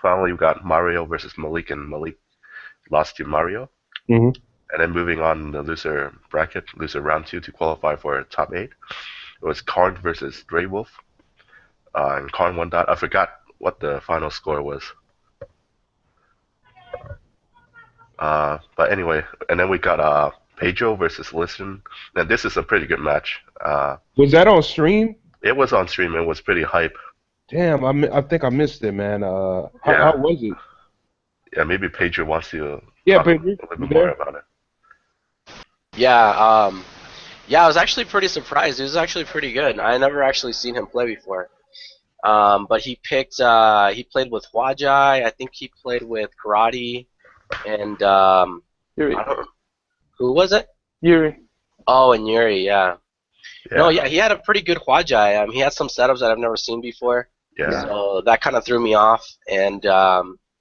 Finally, we got Mario versus Malik, and Malik lost to Mario. hmm And then moving on in the loser bracket, loser round 2 to qualify for top 8. It was Karn versus Grey Wolf, and Karn won that. I forgot what the final score was. But anyway, and then we got Pedro versus Listen, and this is a pretty good match. Was that on stream? It was on stream and was pretty hype. Damn, I think I missed it, man. Yeah. How was it? Yeah, maybe Pedro wants to Yeah, talk a Pedro, little you bit more there? about it. Yeah, yeah, I was actually pretty surprised. He was actually pretty good. I never actually seen him play before. But he played with Huajai. I think he played with Karate, and Yuri. I don't, who was it? Yuri. Oh, and Yuri, yeah. Yeah. No, yeah, he had a pretty good Huajai. He had some setups that I've never seen before. Yeah. So that kind of threw me off. And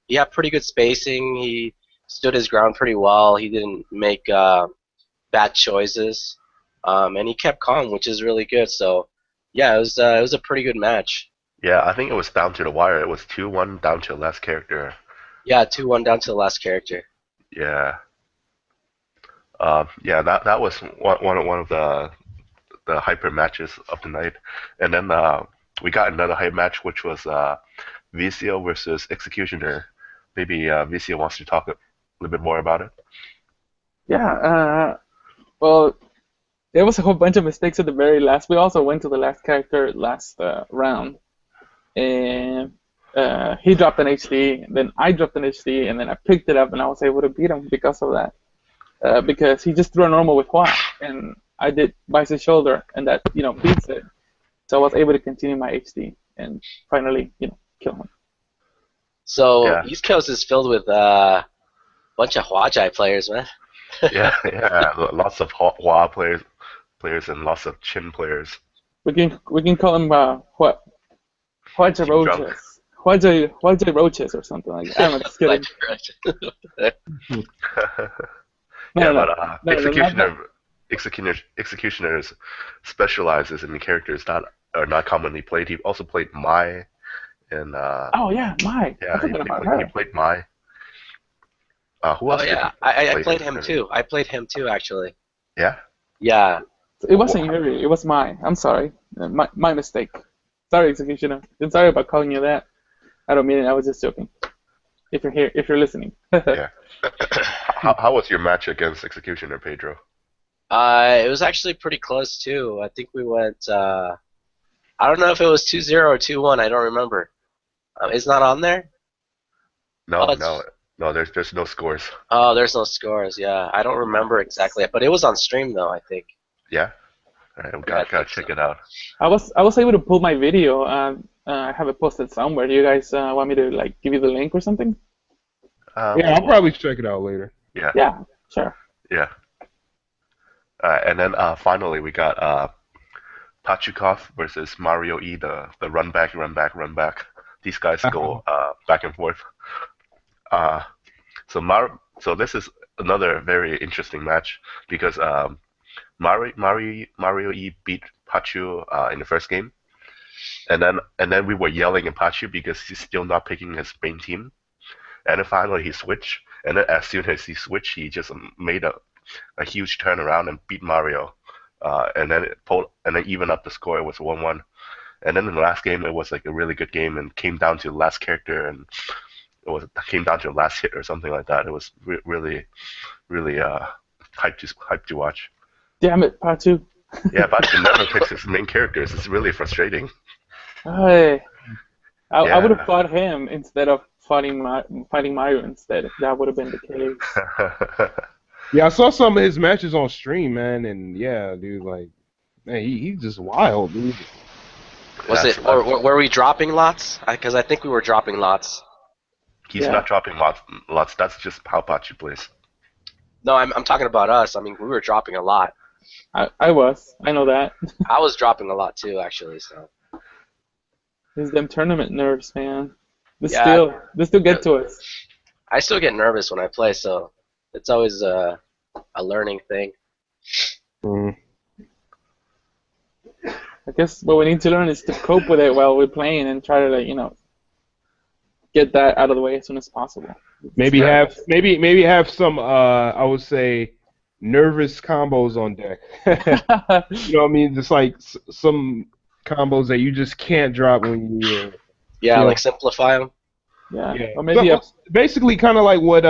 he had pretty good spacing. He stood his ground pretty well. He didn't make bad choices. And he kept calm, which is really good. So, yeah, it was a pretty good match. Yeah, I think it was down to the wire. It was 2-1 down to the last character. Yeah, 2-1 down to the last character. Yeah. Yeah, that was one of the hyper matches of the night. And then we got another hype match, which was Vicio versus Executioner. Maybe Vicio wants to talk a little bit more about it. Yeah. Well, there was a whole bunch of mistakes at the very last. We also went to the last character last round, and he dropped an HD, then I dropped an HD, and then I picked it up, and I was able to beat him because of that. Because he just threw a normal with Hua, and I did Vice's shoulder, and that beats it. So I was able to continue my HD and finally kill him. So Yeah. East Coast is filled with a bunch of Huajai players, man. Yeah, lots of Hua players and lots of Chin players. We can call him what? Huajai Team drunk. Roaches. Huajai Roaches or something like that. I don't know, just kidding. Yeah, No, but no, Executioners specializes in characters that are not commonly played. He also played Mai, and Oh yeah, Mai. I yeah, forgot about he her. played Mai. Who else? Oh did yeah, he I play played in him there? too. I played him too, actually. Yeah. Yeah. It wasn't Yuri. It was Mai. I'm sorry. My mistake. Sorry, Executioner. And sorry about calling you that. I don't mean it. I was just joking. If you're here, if you're listening. Yeah. How was your match against Executioner, Pedro? It was actually pretty close too. I think we went. I don't know if it was 2-0 or 2-1. I don't remember. It's not on there. No, Oh, no. There's no scores. Oh, there's no scores. Yeah, I don't remember exactly, but it was on stream though. I think. Yeah. All right, we Yeah, I gotta think check so. it out. I was able to pull my video. I have it posted somewhere. Do you guys want me to give you the link or something? Yeah, I'll probably check it out later. Yeah. Yeah, sure. Yeah. And then finally we got Pachukov versus Mario E, the run back. These guys go back and forth. So this is another very interesting match because Mario E beat Pachu in the first game, and then we were yelling at Pachu because he's still not picking his main team, and then finally he switched, and then as soon as he switched, he just made a huge turnaround and beat Mario and then and then even up the score. It was 1-1. And then in the last game, it was like a really good game and came down to the last character, and came down to the last hit or something like that. It was really hyped to watch. Damn it, part two. Yeah, but he never picks his main characters. It's really frustrating. I Yeah. would have fought him instead of fighting Mario instead. If that would have been the case. Yeah, I saw some of his matches on stream, man, and yeah, dude, like, man, he's just wild, dude. Was it, or were we dropping lots? Because I think we were dropping lots. He's Yeah. not dropping lots. That's just how Pachi plays. No, I'm talking about us. I mean, we were dropping a lot. I know that. I was dropping a lot too, actually. So These them tournament nerves, man. They Yeah. still get to us. I still get nervous when I play, so it's always a learning thing. Mm. I guess what we need to learn is to cope with it while we're playing and try to, like, get that out of the way as soon as possible. Maybe have some I would say nervous combos on deck. You know what I mean? Just like some combos that you just can't drop when you. Yeah, like simplify them. Yeah. Yeah. Or maybe Basically, kind of like what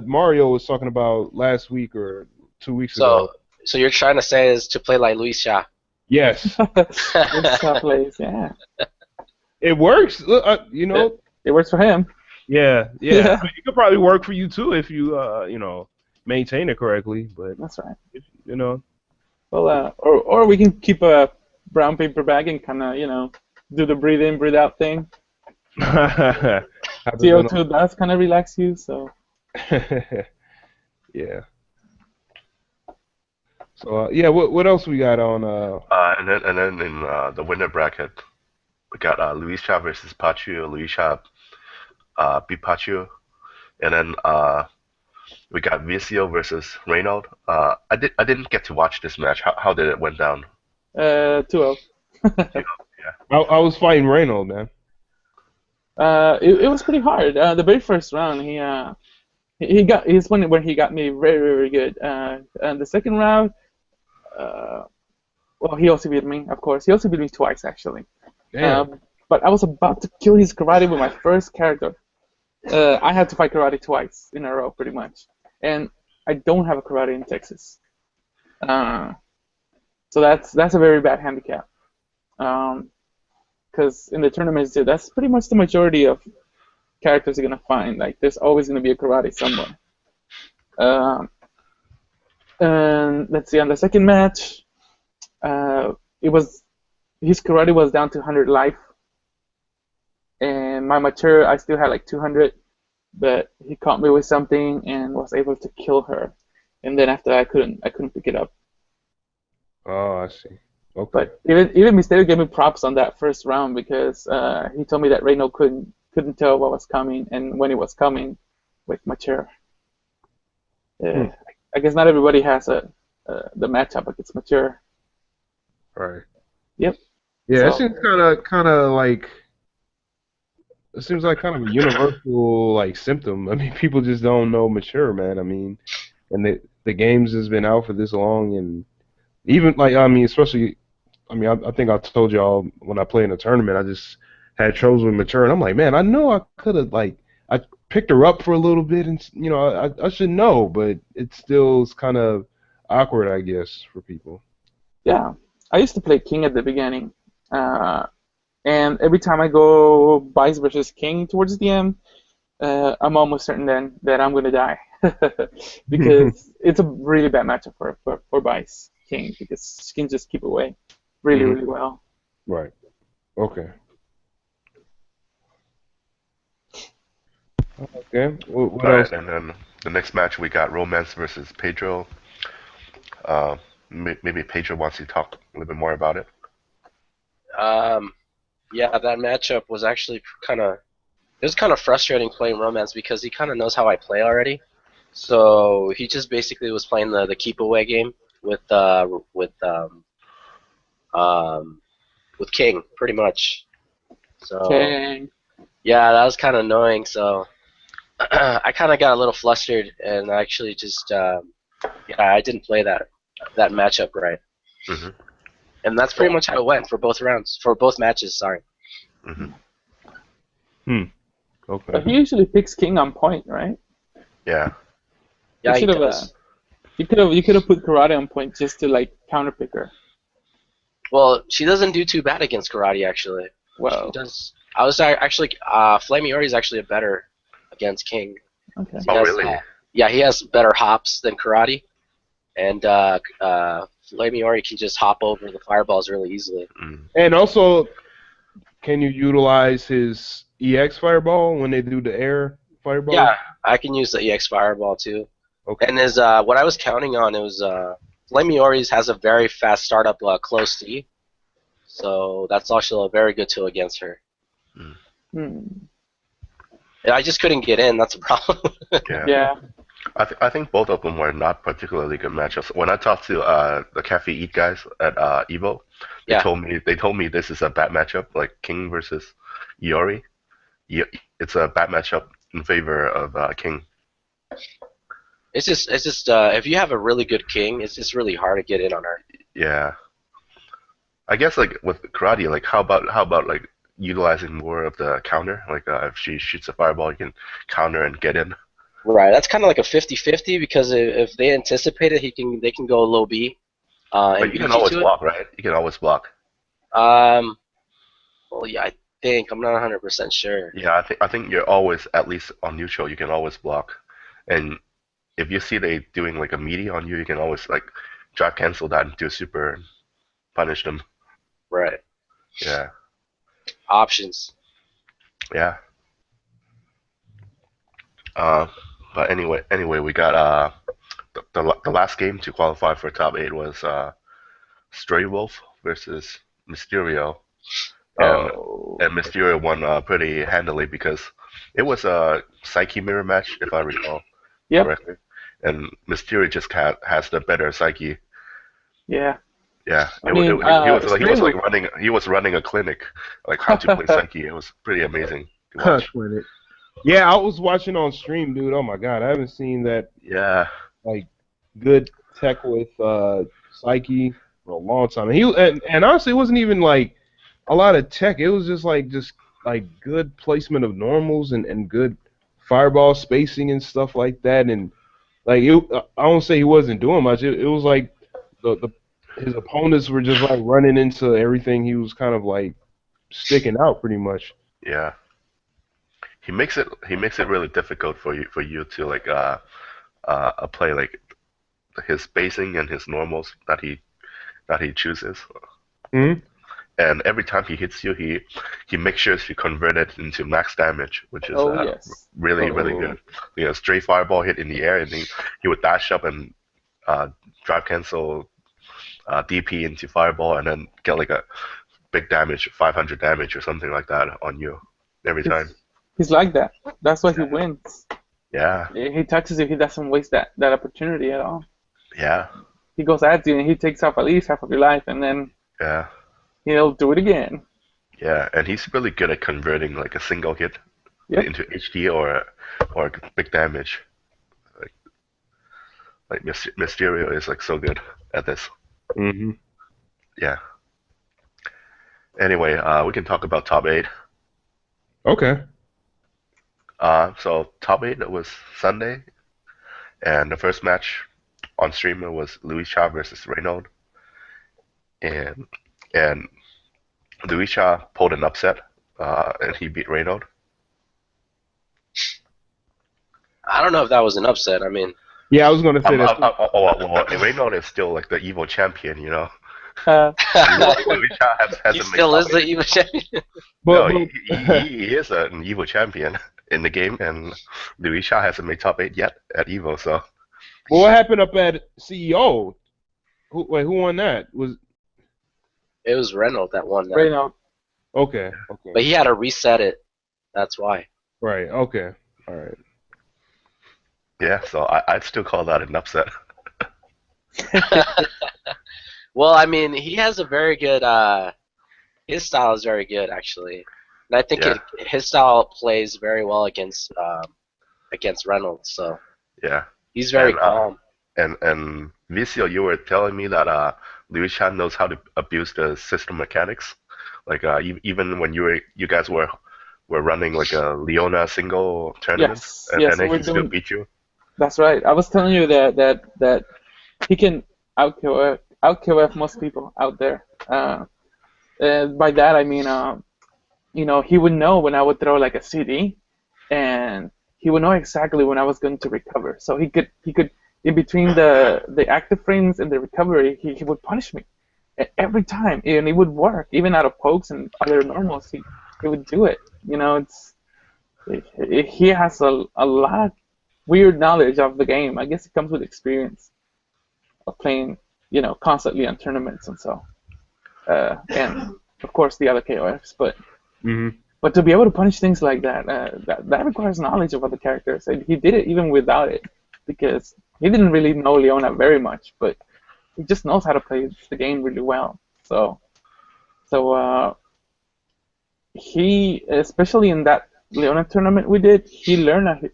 Mario was talking about last week or 2 weeks ago. So you're trying to say is to play like Luis Xia. Yes, top plays, yeah. it works. It works for him. Yeah. Yeah. It could probably work for you too if you maintain it correctly. But That's right. Well, or we can keep a brown paper bag and kind of, do the breathe in, breathe out thing. CO2 does kind of relax you, so. Yeah. So what else we got on? And then in the winner bracket, we got Luis Xia versus Pachu. Luis Xia beat Pachu, and then we got Vicio versus Reynolds. I didn't get to watch this match. How did it went down? 2-0. I was fighting Reynolds, man. It was pretty hard. The very first round, he's one where he got me very, very good. And the second round, well, he also beat me, of course. He also beat me twice, actually. Damn. But I was about to kill his karate with my first character. I had to fight karate twice in a row, pretty much. And I don't have a karate in Texas. So that's a very bad handicap. Because in the tournaments, that's pretty much the majority of characters you're going to find. Like, there's always going to be a karate somewhere. And let's see, on the second match, his karate was down to 100 life. And my mature, I still had like 200, but he caught me with something and was able to kill her. And then after that, I couldn't pick it up. Oh, I see. Okay. But even Mysterio gave me props on that first round because he told me that Reno couldn't tell what was coming and when it was coming with mature. I guess not everybody has the matchup against mature. Right. Yep. Yeah, So- it seems kind of like. It seems like kind of a universal like symptom. I mean, people just don't know mature, man. I mean, and the games has been out for this long, and even like especially, I think I told y'all when I played in a tournament, I just had troubles with mature, and I'm like, man, I know I could have I picked her up for a little bit, and I should know, but it still is kind of awkward, I guess, for people. Yeah. I used to play King at the beginning. And every time I go Vice versus King towards the end, I'm almost certain then that I'm going to die. Because it's a really bad matchup for Vice King because she can just keep away really, really well. Right. Okay. Okay. What else? And then the next match we got Romance versus Pedro. Maybe Pedro wants to talk a little bit more about it. Yeah, that matchup was actually it was kind of frustrating playing Romance because he kind of knows how I play already. So he just basically was playing the keep away game with King pretty much. So Okay. yeah, that was kind of annoying. So I kind of got a little flustered and actually just I didn't play that matchup right. Mm-hmm. And that's pretty much how it went for both rounds, for both matches. Sorry. Mm-hmm. Okay. But he usually picks king on point, right? Yeah. Yeah, he should have. does. You could have put karate on point just to like counter pick her. Well, she doesn't do too bad against karate, actually. Well, She does. I was actually Flamey is actually a better against king. okay. He Oh, has, really? yeah, he has better hops than karate, and Flamey can just hop over the fireballs really easily. Mm. And also, can you utilize his EX fireball when they do the air fireball? Yeah, I can use the EX fireball too. Okay. And his what I was counting on, it was Flamey has a very fast startup close C, so that's also a very good tool against her. Hmm. And I just couldn't get in. That's a problem. Yeah. Yeah. I think both of them were not particularly good matchups. When I talked to the KOFXIII guys at Evo, they Yeah. told me this is a bad matchup, like King versus Iori. It's a bad matchup in favor of King. It's just if you have a really good king, it's just really hard to get in on her. Yeah. I guess like with karate, like how about like utilizing more of the counter? Like if she shoots a fireball, you can counter and get in. Right. That's kind of like a 50-50 because if they anticipate it, they can go low B. But And you can beat always to block, right? You can always block. it. Well, yeah, I think I'm not 100% sure. Yeah, I think you're always at least on neutral. You can always block, and if you see they doing like a meaty on you, you can always like drive cancel that and do a super and punish them. Right. Yeah. Options. Yeah. But anyway, we got the last game to qualify for top 8 was Stray Wolf versus Mysterio, and Oh. and Mysterio won pretty handily because it was a Psyche mirror match if I recall Yep. correctly, and Mysterio just has the better Psyche. Yeah. Yeah, I mean, he was running a clinic like how to play Psyche. It was pretty amazing to watch. Clinic. Yeah, I was watching on stream, dude. Oh my god, I haven't seen that Yeah. like good tech with Psyche for a long time. And honestly, it wasn't even like a lot of tech. It was just like good placement of normals and good fireball spacing and stuff like that. And like I don't say he wasn't doing much. It was like his opponents were just like running into everything. He was kind of like sticking out pretty much. Yeah. He makes it really difficult for you to like play like his spacing and his normals that he chooses. Hmm. And every time he hits you, he makes sure to convert it into max damage, which is Yes. really good. You know, straight fireball hit in the air, and he would dash up and drive cancel DP into fireball, and then get like a big damage, 500 damage or something like that on you every time. He's like that. That's why he wins. Yeah. He touches you. He doesn't waste that opportunity at all. Yeah. He goes at you and he takes off at least half of your life, and then Yeah. he'll do it again. Yeah, and he's really good at converting like a single hit into HD or big damage. Like Mysterio is like so good at this. Mm-hmm. Yeah. Anyway, we can talk about top 8. Okay. So top 8 was Sunday, and the first match on streamer was Luisha versus Reynolds, and Luisha pulled an upset, and he beat Reynolds. I don't know if that was an upset. I mean, yeah, I was gonna say that. Well, Reynolds is still like the evil champion, you know. Luisha he still is the evil champion. No, he is an evil champion in the game, and Luisha hasn't made top 8 yet at Evo. So. Well, what happened up at CEO? Who won that? It was Reynolds that won that. Reynolds. Okay. But he had to reset it. That's why. Right. Okay. All right. Yeah, so I'd still call that an upset. Well, I mean, he has a very good. His style is very good, actually, and I think his style plays very well against Reynolds. So yeah, he's very calm. And Vicio, you were telling me that Liu Shan knows how to abuse the system mechanics. Like even when you guys were running like a Leona single tournament, Yes, and yes, then we're he still doing. beat you. That's right. I was telling you that he can out KOF most people out there. By that I mean, he would know when I would throw like a CD, and he would know exactly when I was going to recover. So he could in between the active frames and the recovery, he would punish me every time, and it would work even out of pokes and other normals. He would do it. He has a lot of weird knowledge of the game. I guess it comes with experience of playing, constantly on tournaments and so. And of course the other KOFs, but Hmm. to be able to punish things like that, that requires knowledge of other characters, and he did it even without it, because he didn't really know Leona very much, but he just knows how to play the game really well. So he, especially in that Leona tournament we did, he learned.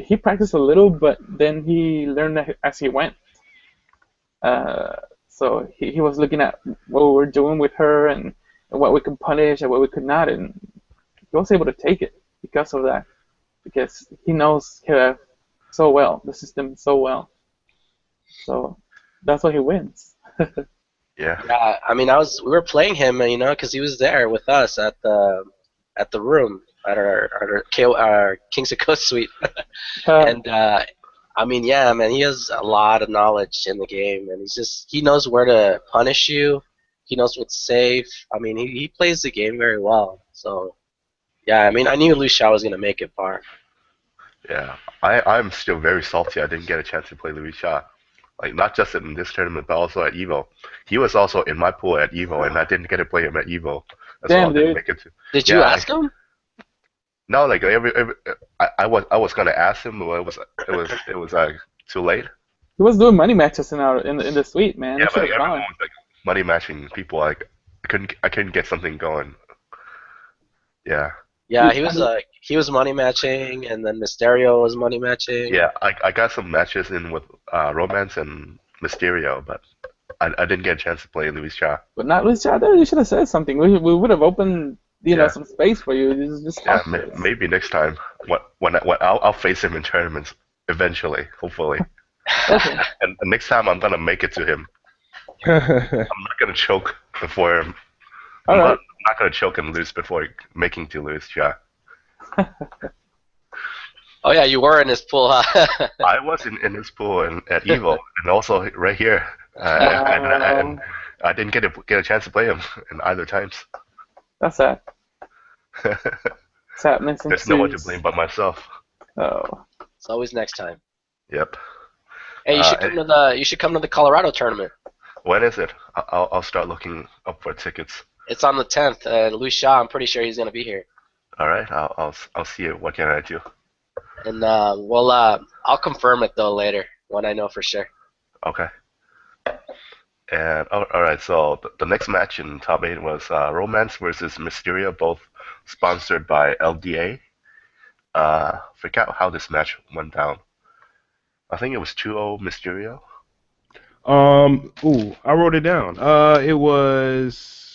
He practiced a little, but then he learned as he went. Uh, so he was looking at what we were doing with her and what we could punish and what we could not, and he was able to take it because of that, because he knows KF so well, the system so well. So that's why he wins. Yeah. Yeah, I mean, we were playing him, because he was there with us at the room at our Kings of Coast suite, and I mean, yeah, man, he has a lot of knowledge in the game, and he knows where to punish you. He knows what's safe. I mean, he plays the game very well. So, yeah, I mean, I knew Lu Xiao was gonna make it far. Yeah. I'm still very salty. I didn't get a chance to play Louis Cha. Like not just in this tournament, but also at Evo. He was also in my pool at Evo, and I didn't get to play him at Evo. As well. Damn, I didn't dude. make it to. Did you Yeah, ask him? no, like I was gonna ask him, but it was too late. He was doing money matches in the suite, man. Yeah, You but should like, have everyone gone. was like money matching people. Like I couldn't get something going. Yeah, Yeah, he was money matching, and then Mysterio was money matching. yeah. I got some matches in with Romance and Mysterio, but I didn't get a chance to play Luis Cha. But not with Shadow. You should have said something. We would have opened, Yeah. some space for you. Just Yeah, talk to us. maybe next time. When I'll face him in tournaments eventually, hopefully. Okay. And next time I'm gonna make it to him. I'm not gonna choke before him. All I'm right. not gonna choke and lose before making to lose. Yeah. Oh yeah, you were in his pool, huh? I was in his pool at Evo, and also right here, and I didn't get a chance to play him in either times. That's sad. It's happening some There's no one to series. blame but myself. Oh. It's always next time. Yep. Hey, you should come to the Colorado tournament. When is it? I'll start looking up for tickets. It's on the 10th, and Louis Shaw, I'm pretty sure he's gonna be here. All right. I'll see it. What can I do? And I'll confirm it though later when I know for sure. Okay. And all right. So the next match in top 8 was Romance versus Mysterio, both sponsored by LDA. Forgot how this match went down. I think it was 2-0 Mysterio. I wrote it down. It was.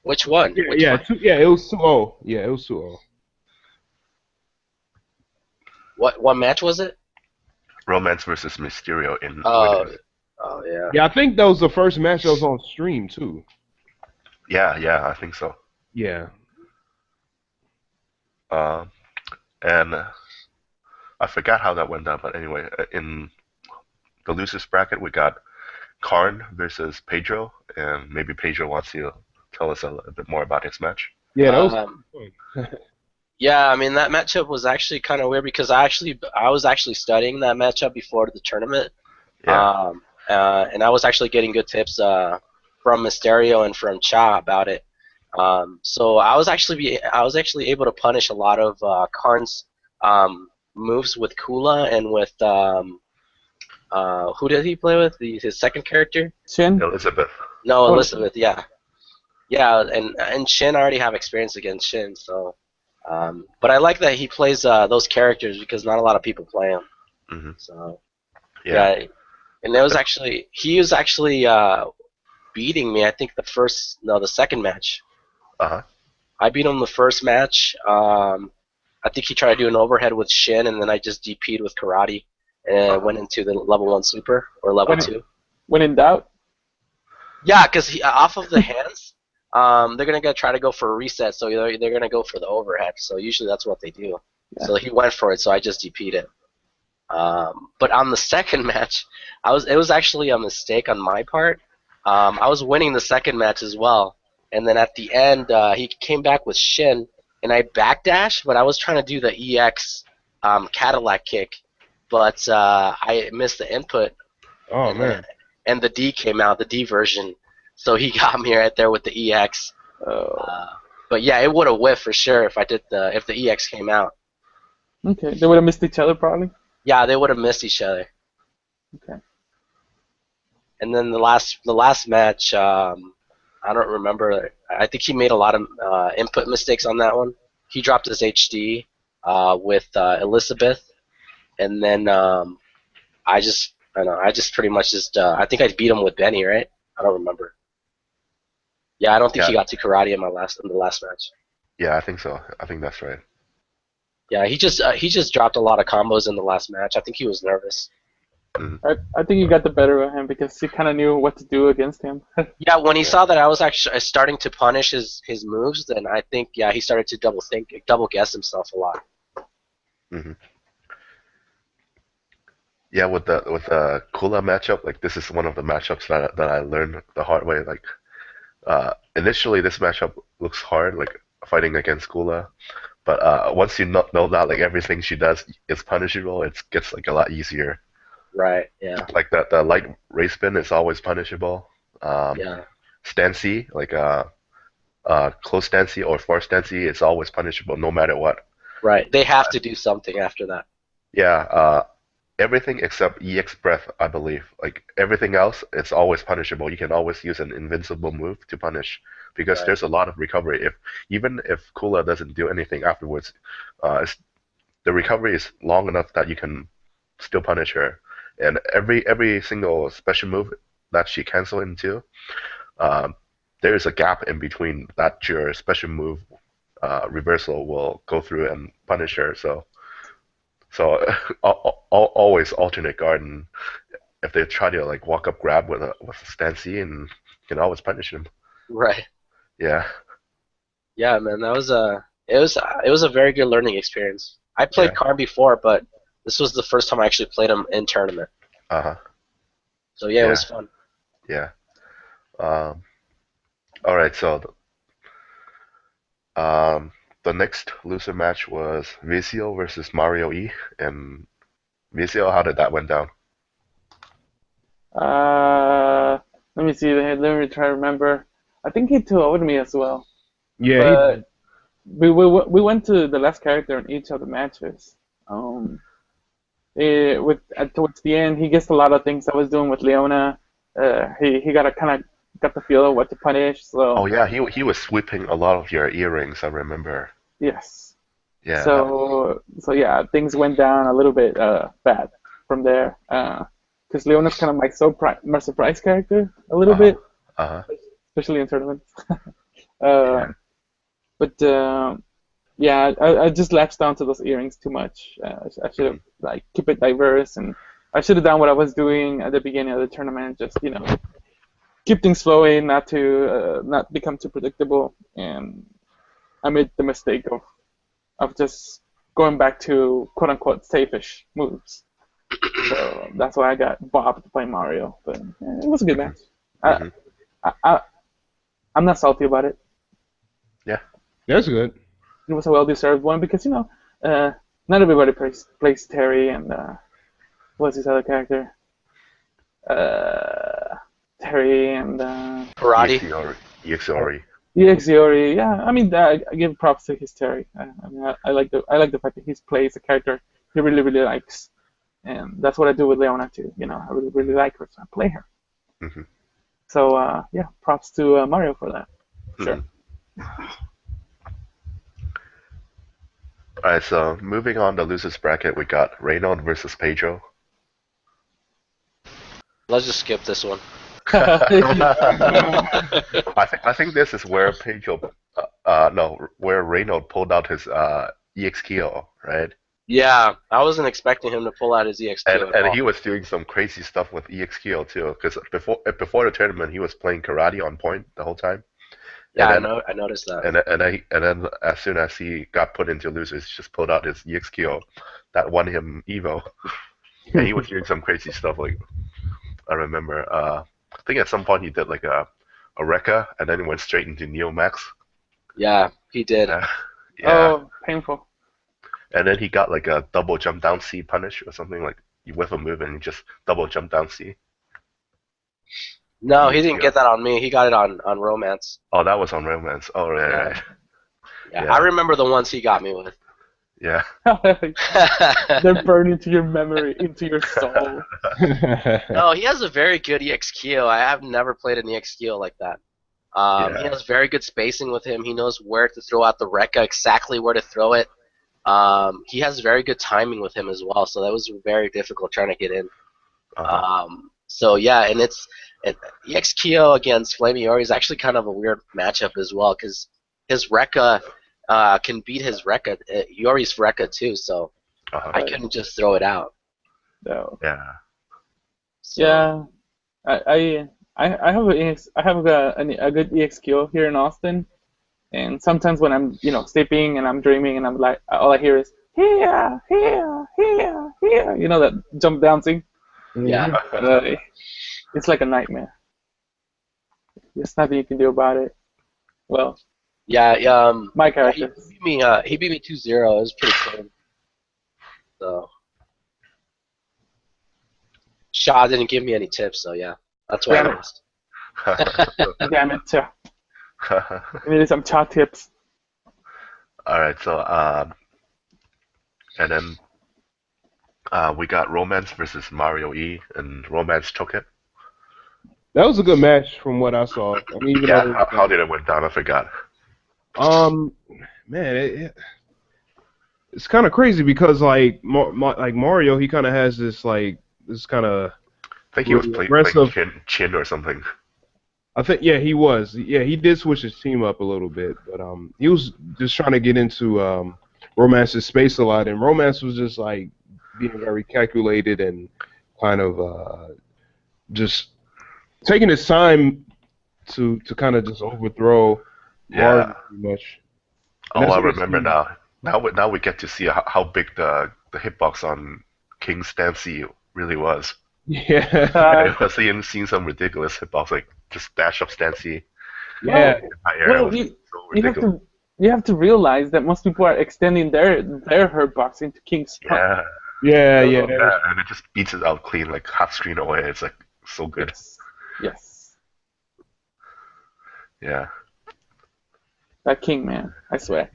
Which one? Yeah, Which yeah, one? it was 2-0. Yeah, it was 2-0. What match was it? Romance versus Mysterio in Oh, women's. oh yeah. Yeah, I think that was the first match that was on stream too. Yeah, I think so. Yeah. And I forgot how that went down, but anyway, in the losers bracket, we got Karn versus Pedro, and maybe Pedro wants to tell us a little bit more about his match. Yeah, that was Um, Yeah, I mean that matchup was actually kind of weird because I was actually studying that matchup before the tournament. Yeah. And I was actually getting good tips from Mysterio and from Cha about it. So I was actually able to punish a lot of Karn's moves with Kula and with who did he play with? His second character? Shin? Elizabeth. No, Oh. Elizabeth. Yeah, yeah, and Shin I already have experience against Shin, so. But I like that he plays those characters because not a lot of people play them. Mm-hmm. So Yeah. yeah, and he was actually beating me. I think the second match. Uh-huh. I beat him the first match. I think he tried to do an overhead with Shin, and then I just DP'd with karate and went into the level 1 super or level When 2. when in doubt. Yeah, because off of the hands, they're gonna try to go for a reset, so they're gonna go for the overhead. So usually that's what they do. Yeah. So he went for it, so I just DP'd it. But on the second match, it was actually a mistake on my part. I was winning the second match as well, and then at the end, he came back with Shin, and I backdashed, but I was trying to do the EX Cadillac kick, but I missed the input, Oh and man. and the D came out, the D version, so he got me right there with the EX. But yeah, it would have whiffed for sure if the EX came out. Okay, they would have missed each other probably. Yeah, they would have missed each other. Okay. And then the last match, I don't remember. I think he made a lot of input mistakes on that one. He dropped his HD with Elizabeth, and then I just pretty much I think I beat him with Benny, right? I don't remember. Yeah, I don't think he got to karate in the last match. Yeah, I think so. I think that's right. Yeah, he just dropped a lot of combos in the last match. I think he was nervous. I think you got the better of him because you kind of knew what to do against him. Yeah, when he saw that I was actually starting to punish his moves, then I think he started to double guess himself a lot. Mm-hmm. Yeah, with the Kula matchup, like this is one of the matchups that I learned the hard way. Like initially, this matchup looks hard, like fighting against Kula, but once you know that like everything she does is punishable, it gets like a lot easier. Right. Yeah. Like the light race spin is always punishable. Yeah. Stance C, like close stance C or force stance C is always punishable no matter what. Right. They have to do something after that. Yeah. Everything except EX breath, I believe. Like everything else, it's always punishable. You can always use an invincible move to punish because there's a lot of recovery. Even if Kula doesn't do anything afterwards, the recovery is long enough that you can still punish her. And every single special move that she cancel into, there is a gap in between that your special move reversal will go through and punish her. So always alternate guard, and if they try to like walk up grab with a stance C, and you can always punish them. Right. Yeah. Yeah, man, that was it was a very good learning experience. I played Karn before, but this was the first time I actually played him in tournament. So yeah, it was fun. Yeah. All right, so the next loser match was Vizio versus Mario E. And Vizio, how did that went down? Let me see. Let me try to remember. I think he 2-0'd me as well. Yeah. But we went to the last character in each of the matches. Towards the end, he guessed a lot of things I was doing with Leona. He got the feel of what to punish. So. Oh yeah, he was sweeping a lot of your earrings. I remember. Yes. Yeah. So yeah, things went down a little bit bad from there. Because Leona's kind of my surprise character a little bit, especially in tournaments. But yeah, I just latched down to those earrings too much. I should have keep it diverse, and I should have done what I was doing at the beginning of the tournament. Just keep things flowing, not become too predictable. And I made the mistake of just going back to quote unquote safe-ish moves. So that's why I got bobbed to play Mario. But it was a good match. I'm not salty about it. Yeah, that's good. It was a well-deserved one because not everybody plays Terry and what's his other character? Terry and Karate. EXIORI. EXIORI. Yeah, I mean I give props to his Terry. I like the fact that he plays a character he really really likes, and that's what I do with Leona too. I really really like her, so I play her. So yeah, props to Mario for that. Sure. Alright, so moving on to losers bracket, we got Reynolds versus Pedro. Let's just skip this one. I think this is where Pedro, no, where Reynolds pulled out his EXKO, right? Yeah, I wasn't expecting him to pull out his EXQ And at all. he was doing some crazy stuff with EXKO too, because before the tournament he was playing karate on point the whole time. Yeah, And then I noticed that. and then as soon as he got put into losers, he just pulled out his EXKO that won him Evo, and he was doing some crazy stuff. Like I remember, I think at some point he did like a Rekka, and then he went straight into Neo Max. Yeah, he did. Yeah, yeah. Oh, painful. And then he got like a double jump down C punish or something, like you whiff a move and you just double jump down C. No, he didn't get that on me. He got it on Romance. Oh, that was on Romance. Oh, right, Yeah. right. Yeah, Yeah. I remember the ones he got me with. Yeah. They're burned into your memory, into your soul. No, he has a very good EXQ. I have never played an EXQ like that. Yeah. He has very good spacing with him. He knows where to throw out the Rekka, exactly where to throw it. He has very good timing with him as well, so that was very difficult trying to get in. So yeah, and EXKO against Flaming Yori is actually kind of a weird matchup as well, because his Rekka can beat his Rekka, Yori's Rekka too, so I couldn't just throw it out. So, Yeah. So, yeah, I have a good EXQ here in Austin, and sometimes when I'm sleeping and I'm dreaming and I'm like, all I hear is here, here, here, here. You know that jump dancing? yeah. It's like a nightmare. There's nothing you can do about it. Well, Yeah, my he character. beat me 2-0. It was pretty clean. So Shaw didn't give me any tips, so yeah, that's why I Damn lost. Damn it! I needed some chat tips. All right, so and then we got Romance versus Mario E, and Romance took it. That was a good match from what I saw. I mean, even Yeah, though how did it went down? I forgot. Man, it's kind of crazy because like Mario, he kind of has this kind of. I think he was playing Chin or something. I think he was. Yeah, he did switch his team up a little bit, but he was just trying to get into Romance's space a lot, and Romance was just like being very calculated and kind of just taking his time to kind of just overthrow Mario pretty much. And Oh, that's I what it remember seemed. now. Now we get to see how big the hitbox on King Stancy really was. Yeah. I've seen some ridiculous hitbox, like just dash up Stancy. Yeah. Well, you have to realize that most people are extending their hurtbox into King's punch. Yeah. Yeah. And it just beats it out clean, like half screen away. It's like so good. Yes. Yeah. That King, man, I swear.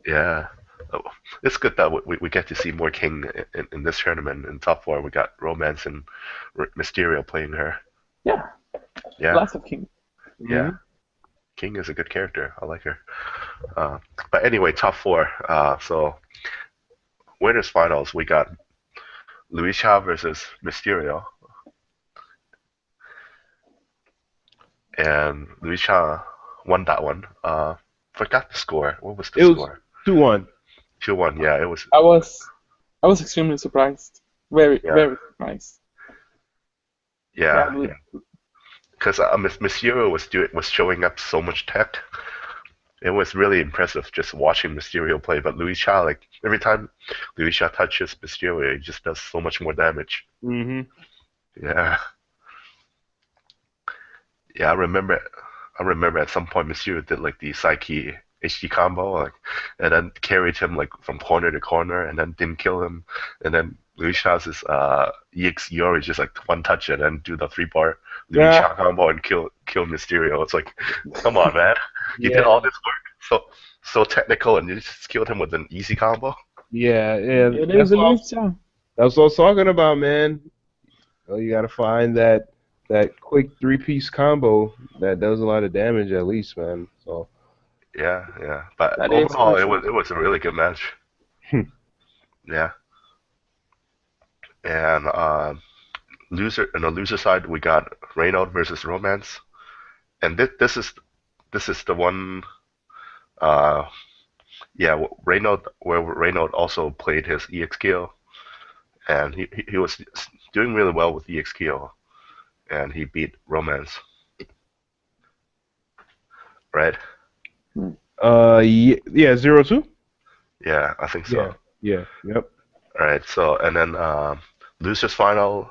Yeah. Oh, it's good that we get to see more King in this tournament. In top 4, we got Romance and Mysterio playing her. Yeah. Yeah. Lots of King. Yeah. King is a good character. I like her. But anyway, top 4. So winners finals, we got Luisha versus Mysterio. And Luisha won that one. Forgot the score. What was the score? 2-1. 2-1. Yeah, it was. I was extremely surprised. Very surprised. Yeah. Because Mysterio was showing up so much tech. It was really impressive just watching Mysterio play. But Luisha, like every time Luisha touches Mysterio, it just does so much more damage. Mm-hmm. Yeah. Yeah, I remember at some point Mysterio did like the Psyche HD combo, like, and then carried him like from corner to corner, and then didn't kill him, and then Luisha's EX Yori just like one touch and then do the 3-part Luisha combo and kill Mysterio. It's like, come on, man, you did all this work, so technical, and you just killed him with an easy combo. Yeah. It is Luisha. That's what I was talking about, man. Well, you gotta find that quick 3-piece combo that does a lot of damage at least, man. So Yeah. But That is overall, crucial. it was a really good match. Yeah. And loser on the loser side, we got Reynolds versus Romance, and this is the one. Uh, yeah, where Reynolds also played his EXKO, and he was doing really well with EXKO, and he beat Romance, right? Yeah, 0-2. Yeah, I think so. Yeah, yep. All right, so and then losers final,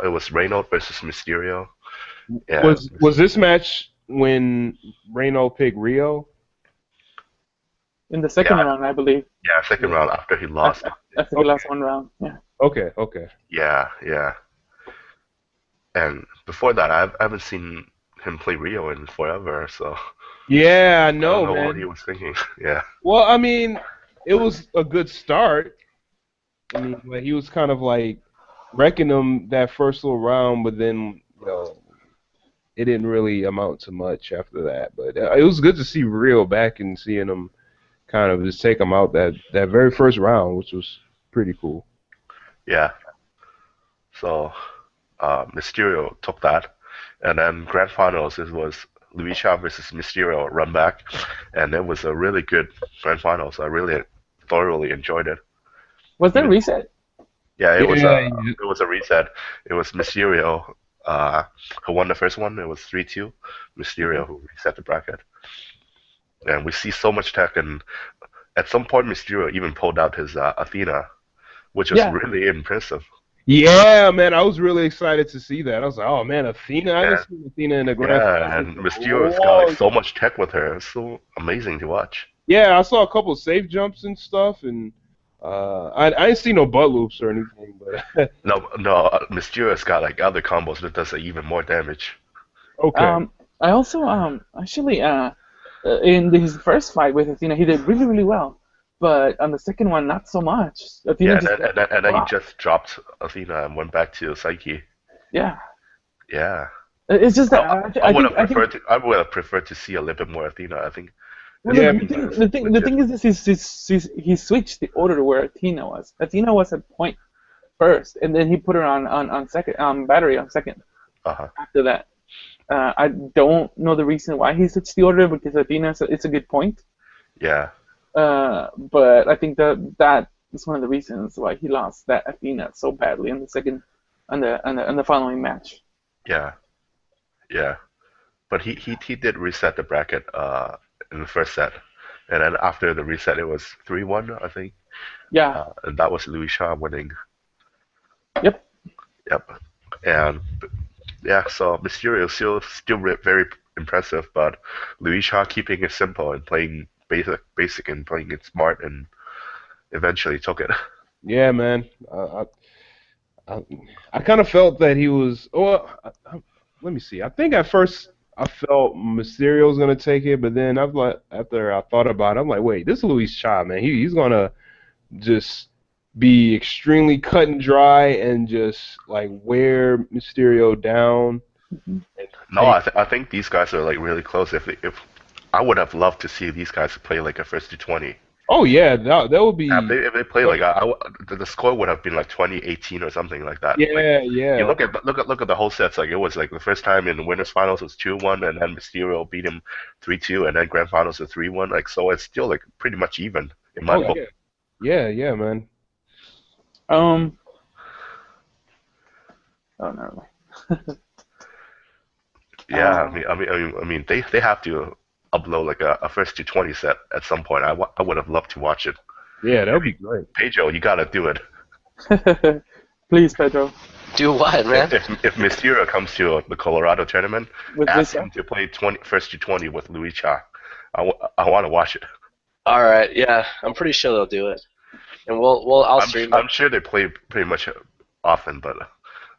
it was Reynolds versus Mysterio. Yeah, Was this match when Reno picked Rio? In the second round, I believe. yeah, second round after he lost. I think he lost one round. Yeah. Okay. Yeah, yeah. And before that, I haven't seen him play Rio in forever, so Yeah, I I don't know, know what man. he was thinking. Yeah, Well, I mean, it was a good start. I mean, like, he was kind of like wrecking them that first little round, but then it didn't really amount to much after that. But it was good to see Rio back and seeing him kind of just take him out that very first round, which was pretty cool. yeah. So Mysterio took that, and then grand finals it was Luisha versus Mysterio run back, and it was a really good grand finals. I really thoroughly enjoyed it. Was there Even- reset? Yeah, Yeah, it was a reset. It was Mysterio who won the first one. It was 3-2. Mysterio who reset the bracket, and we see so much tech. And at some point, Mysterio even pulled out his Athena, which was Yeah. really impressive. Yeah, man, I was really excited to see that. I was like, oh man, Athena! I haven't Yeah. seen Athena in the grand Yeah, finals. and Mysterio's got like so much tech with her. It's so amazing to watch. Yeah, I saw a couple safe jumps and stuff, and I didn't see no butt loops or anything, but No, Mysterio's got like other combos that does like, even more damage. okay. I also actually in his first fight with Athena, he did really really well, but on the second one, not so much. Athena Yeah, just and then he just dropped Athena and went back to Psyche. yeah. Yeah, It's just that I would I have think I would have preferred to see a little bit more Athena. I think. well, Yeah, the thing is this, he switched the order to where Athena was. Athena was at point first, and then he put her on second battery on second Uh-huh. after that. I don't know the reason why he switched the order because Athena it's a good point. Yeah, But I think that is one of the reasons why he lost that Athena so badly in the second on the following match. yeah, yeah. But he did reset the bracket in the first set, and then after the reset it was 3-1, I think. Yeah. And that was Louis Shaw winning. Yep. Yep. And yeah, so Mysterio still very impressive, but Louis Shaw keeping it simple and playing basic and playing it smart, and eventually took it. Yeah, man. I kind of felt that he was. Well, let me see. I think at first I felt Mysterio was gonna take it, but then I was like, after I thought about it, I'm like, wait, this is Luis Cha, man. He's gonna just be extremely cut and dry and just like wear Mysterio down. No, I think these guys are like really close. If I would have loved to see these guys play like a first to 20. Oh yeah, that would be. If they play like the score would have been like 20-18 or something like that. Yeah, Like, yeah. you look at the whole sets. Like it was like the first time in the winners finals was 2-1, and then Mysterio beat him 3-2, and then grand finals was 3-1. Like so, it's still like pretty much even in my book. Yeah, man. Oh, never mind. Yeah, I mean, they have to upload like a first to 20 set at some point. I would have loved to watch it. Yeah, that would be great. Pedro, you gotta do it. Please, Pedro. Do what, man? If Mysterio comes to the Colorado tournament, With ask this, him to play first to 20 with Louis Cha. I want to watch it. All right, yeah, I'm pretty sure they'll do it, and I'll stream it. I'm sure they play pretty much often, but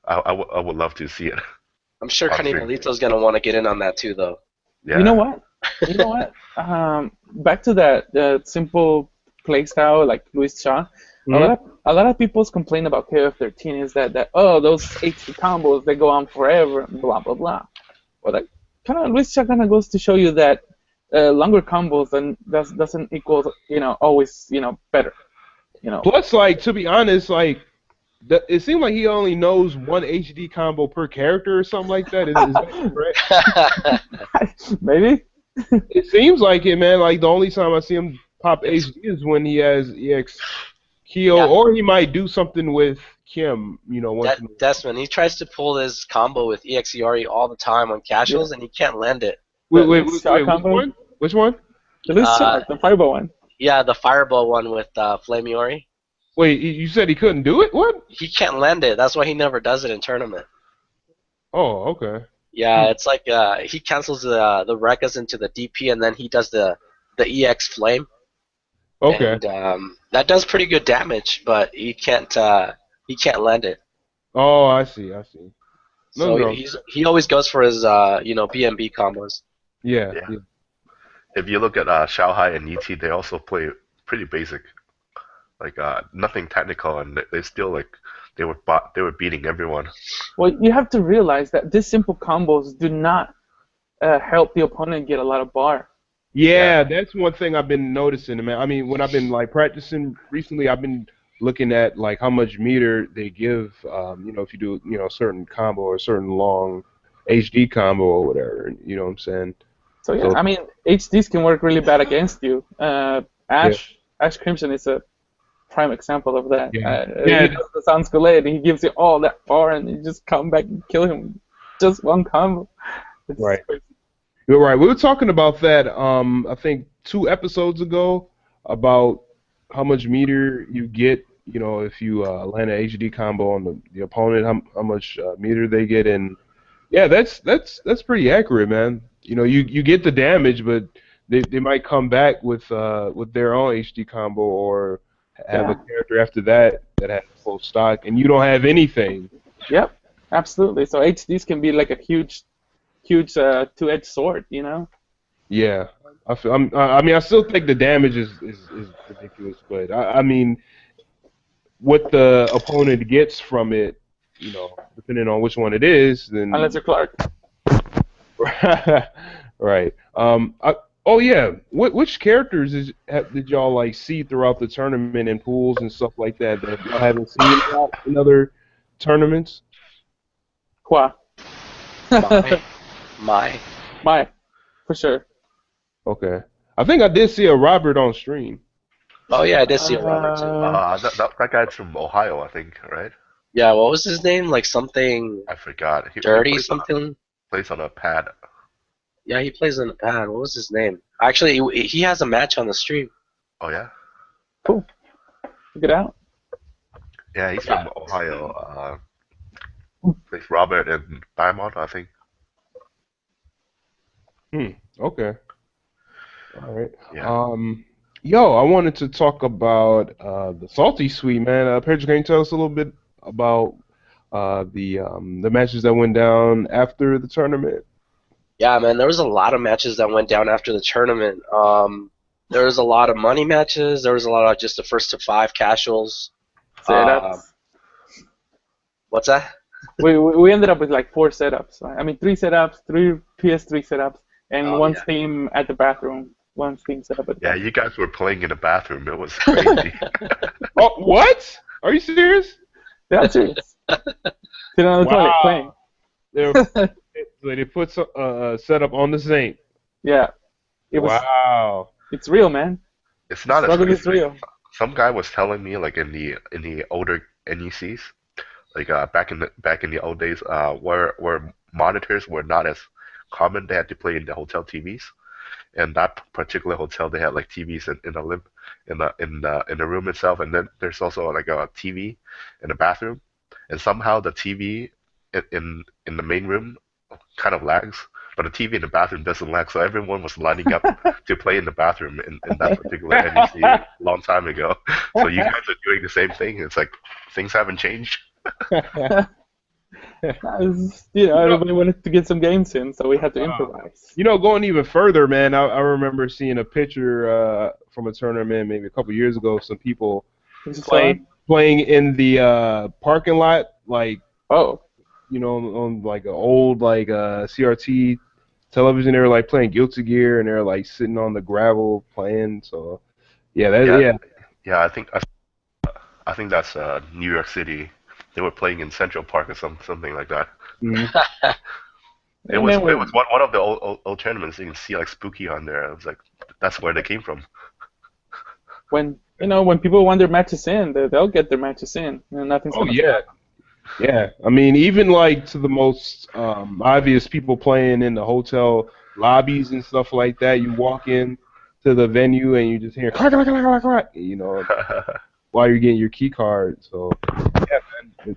I would love to see it. I'm sure I'll Kenny stream. Melito's gonna want to get in on that too, though. Yeah. You know what? Back to that simple play style like Luis Cha. A lot of people's complaint about KOF13 is that oh, those HP combos, they go on forever and blah blah blah. Well, that kind of Luis Cha kind of goes to show you that longer combos doesn't equal always better. You know. Plus, like, to be honest, like, it seemed like he only knows one HD combo per character or something like that. Is that correct? Maybe. It seems like it, man. Like, the only time I see him pop HD is when he has EX Kyo, Yeah. or he might do something with Kim, you know, once in a while. Desmond, he tries to pull this combo with EXERE all the time on casuals, and he can't land it. Wait, Which one? Which one? The loose shot, the fireball one. Yeah, the fireball one with Flameori. Wait, you said he couldn't do it? What? He can't land it. That's why he never does it in tournament. Oh, okay. Yeah, it's like he cancels the Rekkas into the DP, and then he does the EX Flame. Okay. And that does pretty good damage, but he can't land it. Oh, I see. So he always goes for his BMB combos. Yeah. If you look at Xiaohai and ET, they also play pretty basic, like nothing technical, and they still like they were beating everyone. Well, you have to realize that these simple combos do not help the opponent get a lot of bar. Yeah, that's one thing I've been noticing, man. I mean, when I've been like practicing recently, I've been looking at like how much meter they give, if you do, a certain combo or a certain long HD combo or whatever, you know what I'm saying? So yeah, I mean, HDs can work really bad against you. Ash Crimson is a prime example of that. He does the Sans Goulet, he gives you all that bar, and you just come back and kill him. Just one combo. It's crazy. You're right. We were talking about that, I think 2 episodes ago, about how much meter you get, if you land an HD combo on the opponent, how much meter they get, and yeah, that's pretty accurate, man. You get the damage, but they might come back with their own HD combo or have a character after that has full stock, and you don't have anything. Yep, absolutely. So HDs can be like a huge two-edged sword, Yeah, I still think the damage is ridiculous, but I mean, what the opponent gets from it, depending on which one it is, then unless you're Clark. Right. Which characters did y'all like see throughout the tournament in pools and stuff like that y'all haven't seen in other tournaments? Qua. My, for sure. Okay. I think I did see a Robert on stream. Oh yeah, I did see a Robert too. That guy's from Ohio, I think, right? Yeah, what was his name? Like something. I forgot. Dirty something. Plays on a pad. Yeah, he plays on a pad. What was his name? Actually, he has a match on the stream. Oh yeah. Cool. Check it out. Yeah, he's from Ohio. Plays Robert and Diamond, I think. Okay. All right. Yeah. I wanted to talk about the Salty Suite, man. Pedro, can you tell us a little bit about the matches that went down after the tournament? Yeah, man, there was a lot of matches that went down after the tournament. There was a lot of money matches. There was a lot of just the first to 5 casuals. Setups. What's that? We ended up with like 4 setups. I mean, 3 setups, 3 PS3 setups, and one team at the bathroom. One team set up at the bathroom. You guys were playing in the bathroom. It was crazy. Oh, what? Are you serious? Yeah, I'm serious. Sitting on the toilet playing. They put setup on the sink. Yeah. Wow. It's real, man. It's not struggle is real. Some guy was telling me, like in the older NECs, like back in the old days, where monitors were not as common, they had to play in the hotel TVs. And that particular hotel, they had like TVs in the room itself, and then there's also like a TV in the bathroom, and somehow the TV in the main room kind of lags, but the TV in the bathroom doesn't lag. So everyone was lining up to play in the bathroom in that particular NEC a long time ago. So you guys are doing the same thing. It's like things haven't changed. Everybody wanted to get some games in, so we had to improvise. Going even further, man, I remember seeing a picture from a tournament maybe a couple years ago of some people playing in the parking lot, like on like an old like CRT television. They were like playing Guilty Gear, and they were like sitting on the gravel playing. So I think I think that's New York City. They were playing in Central Park or something like that. Mhm. It was one of the old tournaments. You can see like Spooky on there. I was like, that's where they came from. When when people want their matches in, they'll get their matches in. Nothing's Oh gonna yeah, stop. yeah. I mean, even like to the most obvious people playing in the hotel lobbies and stuff like that. You walk in to the venue and you just hear clack clack clack clack clack. While you're getting your key card. So yeah, man.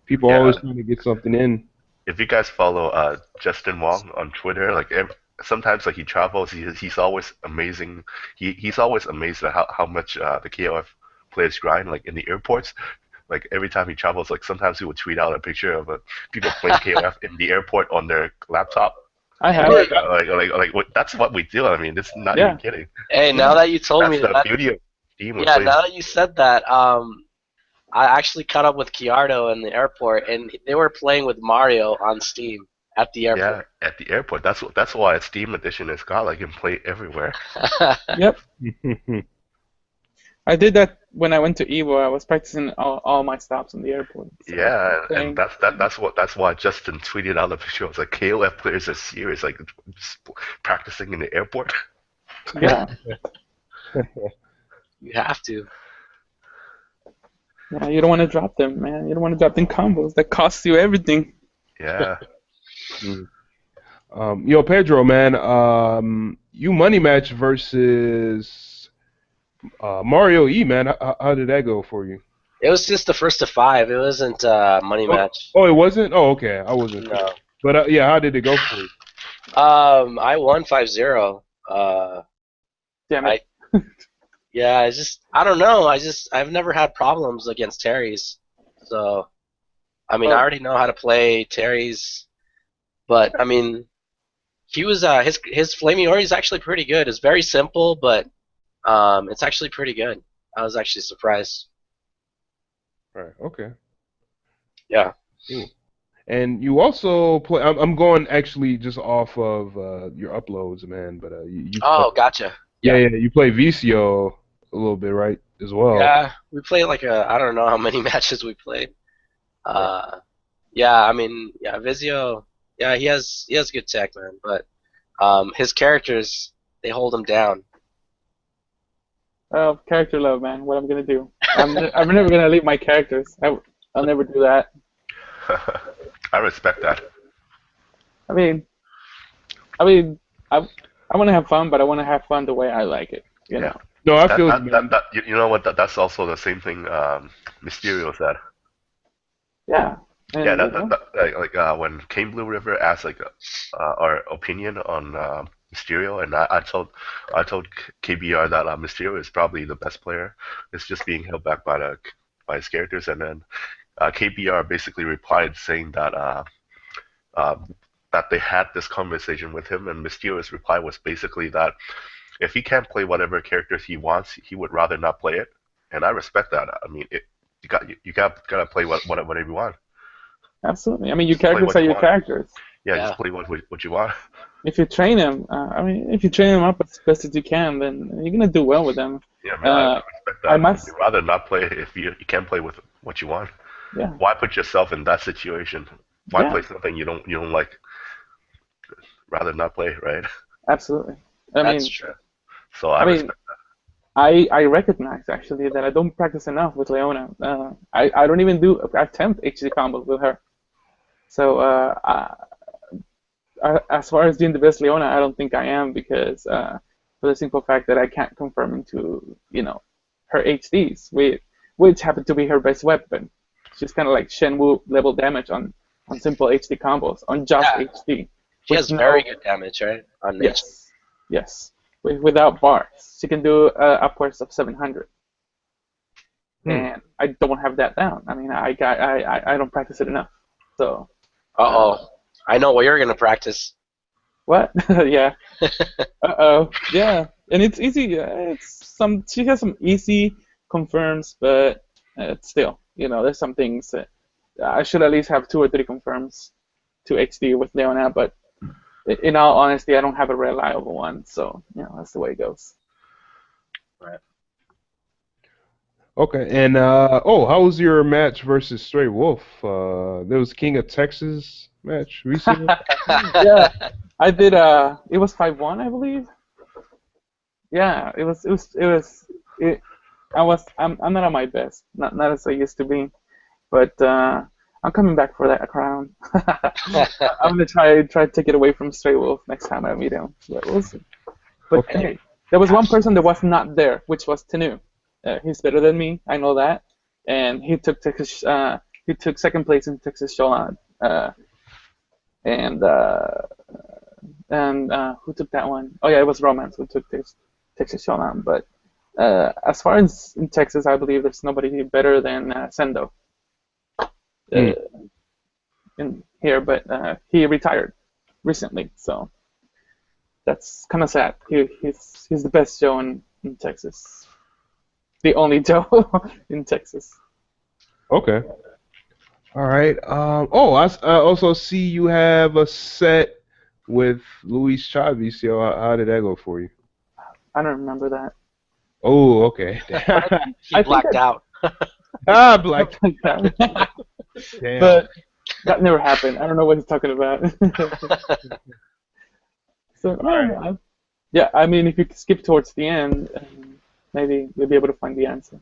People are Yeah. always trying to get something in. If you guys follow Justin Wong on Twitter, like sometimes like he travels, he's always amazing. He's always amazed at how much the KOF players grind, like in the airports. Like every time he travels, like sometimes he would tweet out a picture of people playing KOF in the airport on their laptop. I have. That's what we do. I mean, it's not Yeah. even kidding. Hey, now that you told me That's that, the beauty of the team. yeah, now that you said that, I actually caught up with Kiardo in the airport, and they were playing with Mario on Steam at the airport. Yeah, at the airport. That's why Steam Edition is got like can play everywhere. Yep. I did that when I went to Evo. I was practicing all my stops in the airport. So Yeah, and that's why Justin tweeted out the picture. I was like, KOF players are serious, like just practicing in the airport. Yeah. You have to. Yeah, you don't want to drop them, man. You don't want to drop them combos that cost you everything. Yeah. Yo, Pedro, man, you money match versus Mario E, man. How did that go for you? It was just the first to 5. It wasn't money match. Oh, it wasn't? Oh, okay. I wasn't sure. No. But yeah, how did it go for you? I won 5-0. Damn it. Yeah, I don't know. I've never had problems against Terry's. So, I mean, I already know how to play Terry's, but I mean, he was his Flaming Ori is actually pretty good. It's very simple, but it's actually pretty good. I was actually surprised. Right. Okay. Yeah. Cool. And you also play. I'm going actually just off of your uploads, man. But you. Oh, gotcha. Yeah, you play VCO a little bit, right? As well. Yeah, we played like I don't know how many matches we played. Yeah, I mean, yeah, Vizio. Yeah, he has good tech, man. But his characters, they hold him down. Oh, character love, man. What I'm gonna do? I'm never gonna leave my characters. I'll never do that. I respect that. I mean, I want to have fun, but I want to have fun the way I like it. You know. No, I feel it, man. You know what? That's also the same thing Mysterio said. Yeah. And, Yeah, when Kane Blue River asked like our opinion on Mysterio, and I told KBR that Mysterio is probably the best player. It's just being held back by his characters, and then KBR basically replied saying that that they had this conversation with him, and Mysterio's reply was basically that if he can't play whatever characters he wants, he would rather not play it, and I respect that. I mean, you gotta play whatever you want. Absolutely. I mean, your characters are your characters. Yeah, just play what you want. If you train them, if you train them up as best as you can, then you're gonna do well with them. Yeah, man, I respect that. You'd rather not play if you can't play with what you want. Yeah. Why put yourself in that situation? Why play something you don't like? Rather not play, right? Absolutely. That's true. So I respect that. I recognize actually that I don't practice enough with Leona. I don't even attempt HD combos with her. So as far as doing the best Leona, I don't think I am, because for the simple fact that I can't confirm into her HDs, which happen to be her best weapon. She's kind of like Shenwu level damage on simple HD combos on just HD. She has very good damage, right? On Yes. Without bars, she can do upwards of 700. And I don't have that down. I mean, I don't practice it enough. So. I know what you're gonna practice. What? Yeah. Yeah. And it's easy. She has some easy confirms, but still, there's some things that I should at least have 2 or 3 confirms to HD with Leona, but in all honesty, I don't have a reliable one, so that's the way it goes. Right. Okay, and how was your match versus Stray Wolf? There was King of Texas match recently. Yeah, I did. It was 5-1, I believe. Yeah, it was. It was. It was. It. I was. I'm not at my best. Not as I used to be. But I'm coming back for that crown. I'm gonna try to take it away from Stray Wolf next time I meet him. But we'll see. But Okay. hey, there was one person that was not there, which was Tenu. He's better than me, I know that, and he took Texas. He took second place in Texas Showdown. And who took that one? Oh yeah, it was Romance who took Texas Showdown. But as far as in Texas, I believe there's nobody better than Sendo Mm. in here. But he retired recently, so that's kind of sad. He's the best Joe in Texas, the only Joe in Texas. Okay. All right. I also see you have a set with Luis Chavez. So how did that go for you? I don't remember that. Oh, okay. He blacked out. Black. Like that. Damn. But that never happened. I don't know what he's talking about. So yeah, I mean, if you skip towards the end, maybe you'll be able to find the answer.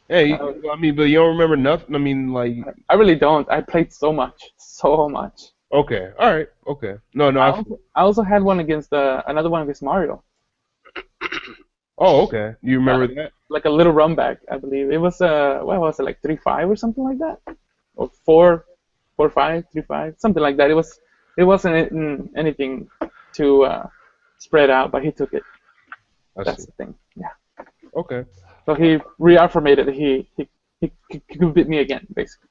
Hey, I mean, but you don't remember nothing. I mean, like. I really don't. I played so much, so much. Okay. All right. Okay. No. I also had one against another one against Mario, Oh, okay. You remember that? like a little run back, I believe. It was what was it, like 3-5 or something like that, or 4-5, 3-5, something like that. It wasn't anything too spread out, but he took it. I That's see. the thing. Yeah. Okay. So he reaffirmated he could beat me again, basically.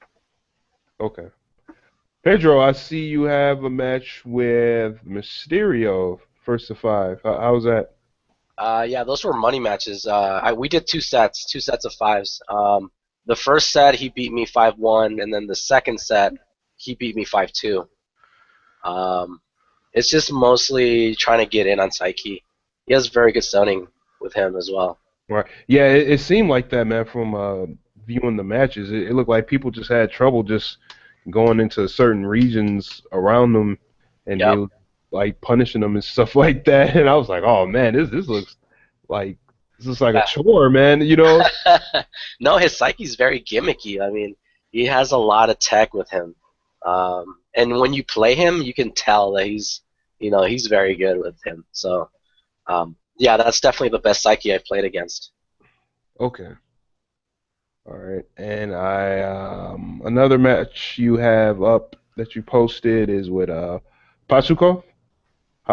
Okay. Pedro, I see you have a match with Mysterio, first to 5. How's that? Yeah, those were money matches. We did two sets of fives. The first set he beat me 5-1, and then the second set he beat me 5-2. It's just mostly trying to get in on Psyche. He has very good stunning with him as well. Right. Yeah, it seemed like that, man, from viewing the matches. It looked like people just had trouble just going into certain regions around them, and they Yep. were like punishing them and stuff like that. And I was like, oh man, this looks like a Yeah. chore, man. You know? No, his Psyche's very gimmicky. I mean, he has a lot of tech with him. And when you play him, you can tell that he's very good with him. So, yeah, that's definitely the best Psyche I've played against. Okay. All right. And another match you have up that you posted is with Pachuco.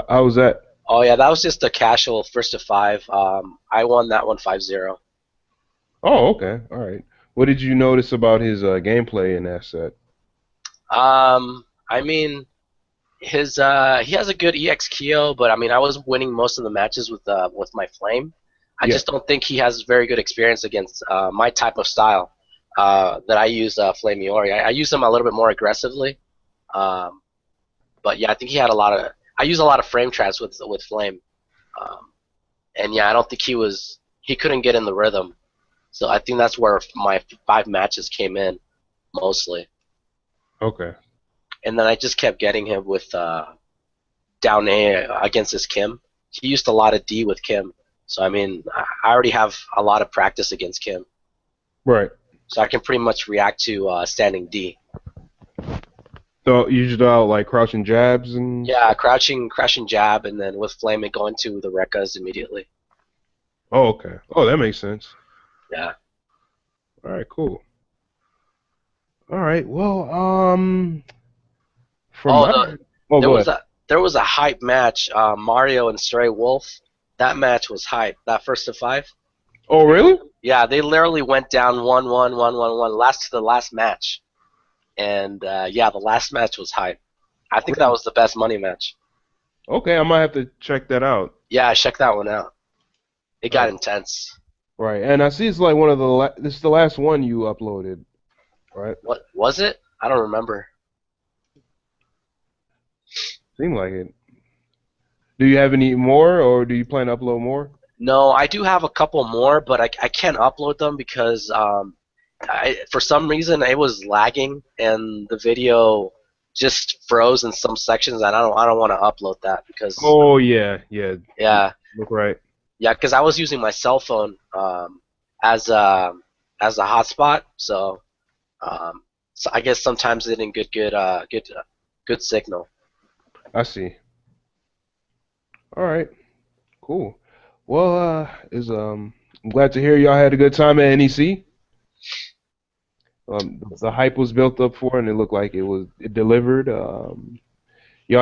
How was that? Oh yeah, that was just a casual first to 5. I won that one 5-0. Oh, okay. All right. What did you notice about his gameplay in that set? I mean, he has a good EX Keo, but I mean, I was winning most of the matches with my Flame. I Yeah. just don't think he has very good experience against my type of style that I use Flame Iori. I use him a little bit more aggressively, but yeah, I think he had a lot of. I use a lot of frame traps with Flame, and yeah, I don't think he couldn't get in the rhythm. So I think that's where my 5 matches came in mostly. Okay. And then I just kept getting him with down A against his Kim. He used a lot of D with Kim, so I mean I already have a lot of practice against Kim, Right. so I can pretty much react to standing D. So you just out like crouching jabs and. Yeah, crouching jab, and then with Flame it going to the Rekkas immediately. Oh, okay. Oh, that makes sense. Yeah. All right, cool. All right, well, go ahead. There was a hype match, Mario and Stray Wolf. That match was hype. That first to 5. Oh, really? Yeah, they literally went down 1-1, 1-1, 1, to the last match. And yeah, the last match was hype. I think that was the best money match. Okay, I might have to check that out. Yeah, check that one out. It got intense. Right, and I see it's like one of the this is the last one you uploaded, right? What was it? I don't remember. Seemed like it. Do you have any more, or do you plan to upload more? No, I do have a couple more, but I can't upload them because for some reason it was lagging and the video just froze in some sections, and I don't want to upload that because Oh yeah, yeah. yeah, Look right. yeah, because I was using my cell phone as a as a hotspot, um, so I guess sometimes it didn't get good signal. I see. All right. Cool. Well, I'm glad to hear y'all had a good time at NEC. The hype was built up for, it, and it looked like it delivered. Y'all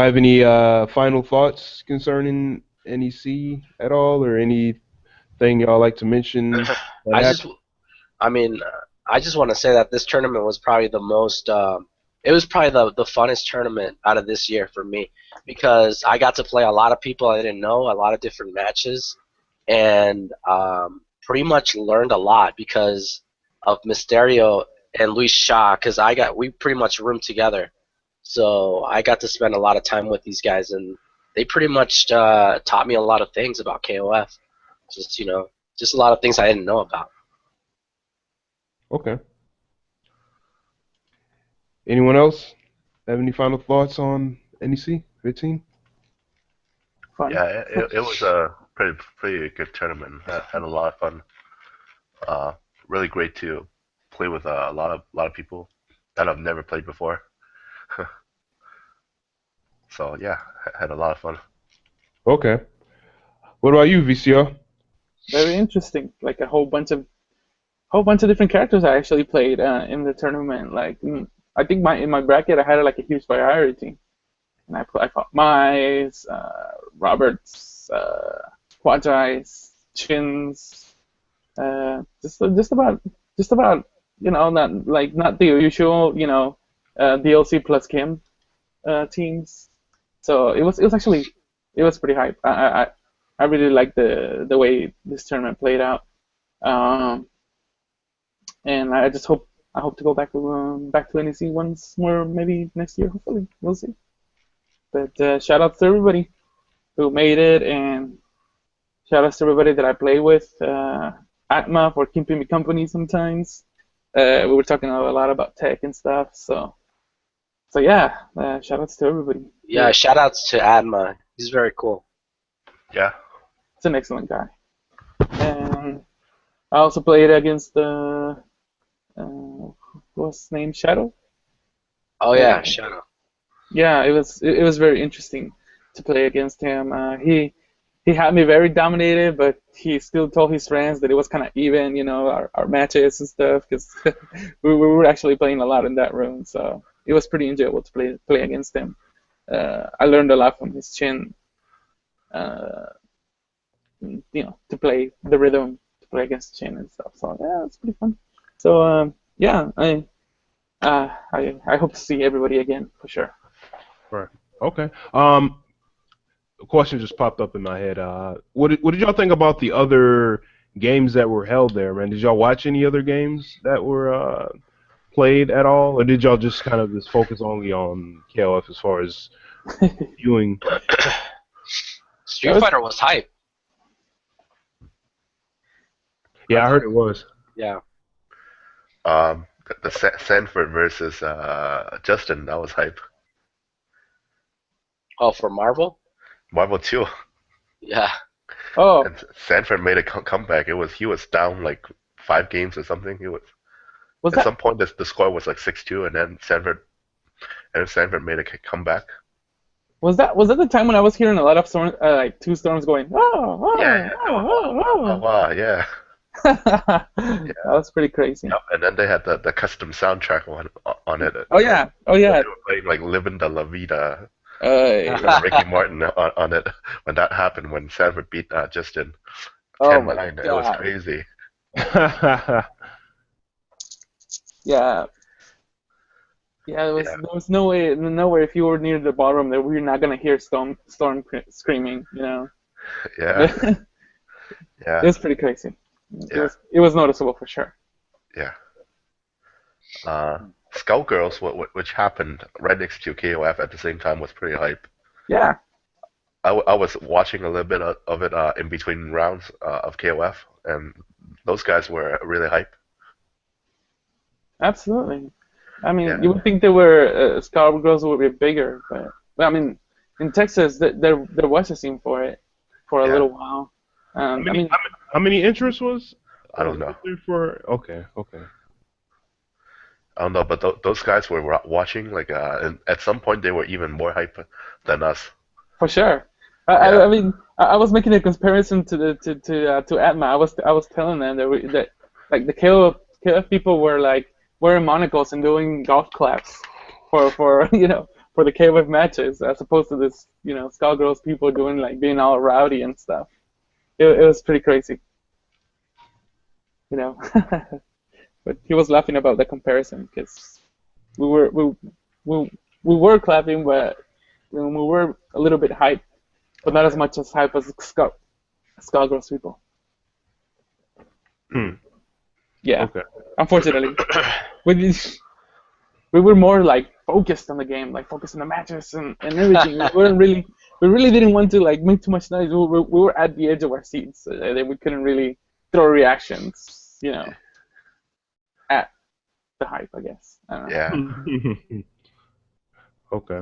have any final thoughts concerning NEC at all, or anything y'all like to mention? that I happened? just I mean, I just want to say that this tournament was probably the most. It was probably the funnest tournament out of this year for me because I got to play a lot of people I didn't know, a lot of different matches, and pretty much learned a lot because of Mysterio and Luis Shaw. Because we pretty much roomed together, so I got to spend a lot of time with these guys, and they pretty much taught me a lot of things about KOF. Just just a lot of things I didn't know about. Okay. Anyone else have any final thoughts on NEC 15? Fun. Yeah, it was a pretty good tournament. Had a lot of fun. Uh, really great to play with a lot of people that I've never played before. So yeah, had a lot of fun. Okay. What about you, VCR? Very interesting. Like a whole bunch of different characters I actually played in the tournament. Like I think in my bracket I had like a huge priority, and I fought Mize, Roberts, Quadrice, Chins, just about not the usual DLC plus Kim teams. So it was actually it was pretty hype. I really liked the way this tournament played out. Um, and I hope to go back to NEC once more, maybe next year. Hopefully, we'll see. But shout outs to everybody who made it, and shout outs to everybody that I play with. Atma for keeping me company sometimes. We were talking a lot about tech and stuff, so yeah. Shout outs to everybody. Yeah, shout outs to Adma. He's very cool. Yeah, He's an excellent guy. And I also played against what's his name, Shadow. Oh yeah, Uh, Shadow. Yeah, it was very interesting to play against him. He had me very dominated, but he still told his friends that it was kind of even, our matches and stuff, because we were actually playing a lot in that room. So it was pretty enjoyable to play against him. I learned a lot from his chin, uh, to play the rhythm, to play against chin and stuff. So yeah, it's pretty fun. So yeah, I hope to see everybody again for sure. Right. Okay. A question just popped up in my head. What did y'all think about the other games that were held there, man? Did y'all watch any other games that were played at all, or did y'all just kind of just focus only on KOF as far as viewing? Street Fighter was hype. Yeah, I heard it was. Yeah. the Sanford versus Justin, that was hype. Oh, for Marvel? Marvel 2. Yeah. Oh, And Sanford made a comeback. He was down like 5 games or something. He was was at that some point the score was like 6-2, and then Sanford made a comeback. was that the time when I was hearing a lot of storms, like two storms going, Yeah, wow, yeah. That was pretty crazy. Yep. And then they had the custom soundtrack on it. Oh yeah, oh yeah. They were playing like "Living the La Vida" Uh, Ricky Martin on it when that happened, when Sanford beat Justin oh my 10-9. It was God. crazy. Yeah, yeah. There was Yeah, there was no way if you were near the ballroom that we were not gonna hear storm screaming. yeah, It yeah, was pretty crazy. yeah, It was noticeable for sure. yeah. Scout Girls, which happened right next to KOF at the same time, was pretty hype. Yeah. I was watching a little bit of it in between rounds of KOF, and those guys were really hype. Absolutely. I mean, Yeah. you would think they were Scarborough girls would be bigger, but I mean, in Texas, there was a scene for it for a Yeah. little while. How I many, mean, how many interests was? I don't know. there for? Okay, okay. I don't know, but those guys were watching like, and at some point they were even more hype than us. for sure. Yeah. I mean, I was making a comparison to Atma. I was telling them that like the KOF people were like wearing monocles and doing golf claps for for the KOF matches, as opposed to this Skullgirls people doing like being all rowdy and stuff. It was pretty crazy, you know. But he was laughing about the comparison because we were we were clapping, but we were a little bit hyped, but not as much as hype as Skullgirls people. Hmm. Yeah, Okay. unfortunately, we we were more like focused on the game, like focused on the matches and everything. We really didn't want to like make too much noise. We were at the edge of our seats, so that we couldn't really throw reactions, at the hype, I guess. I don't know. Yeah. Okay.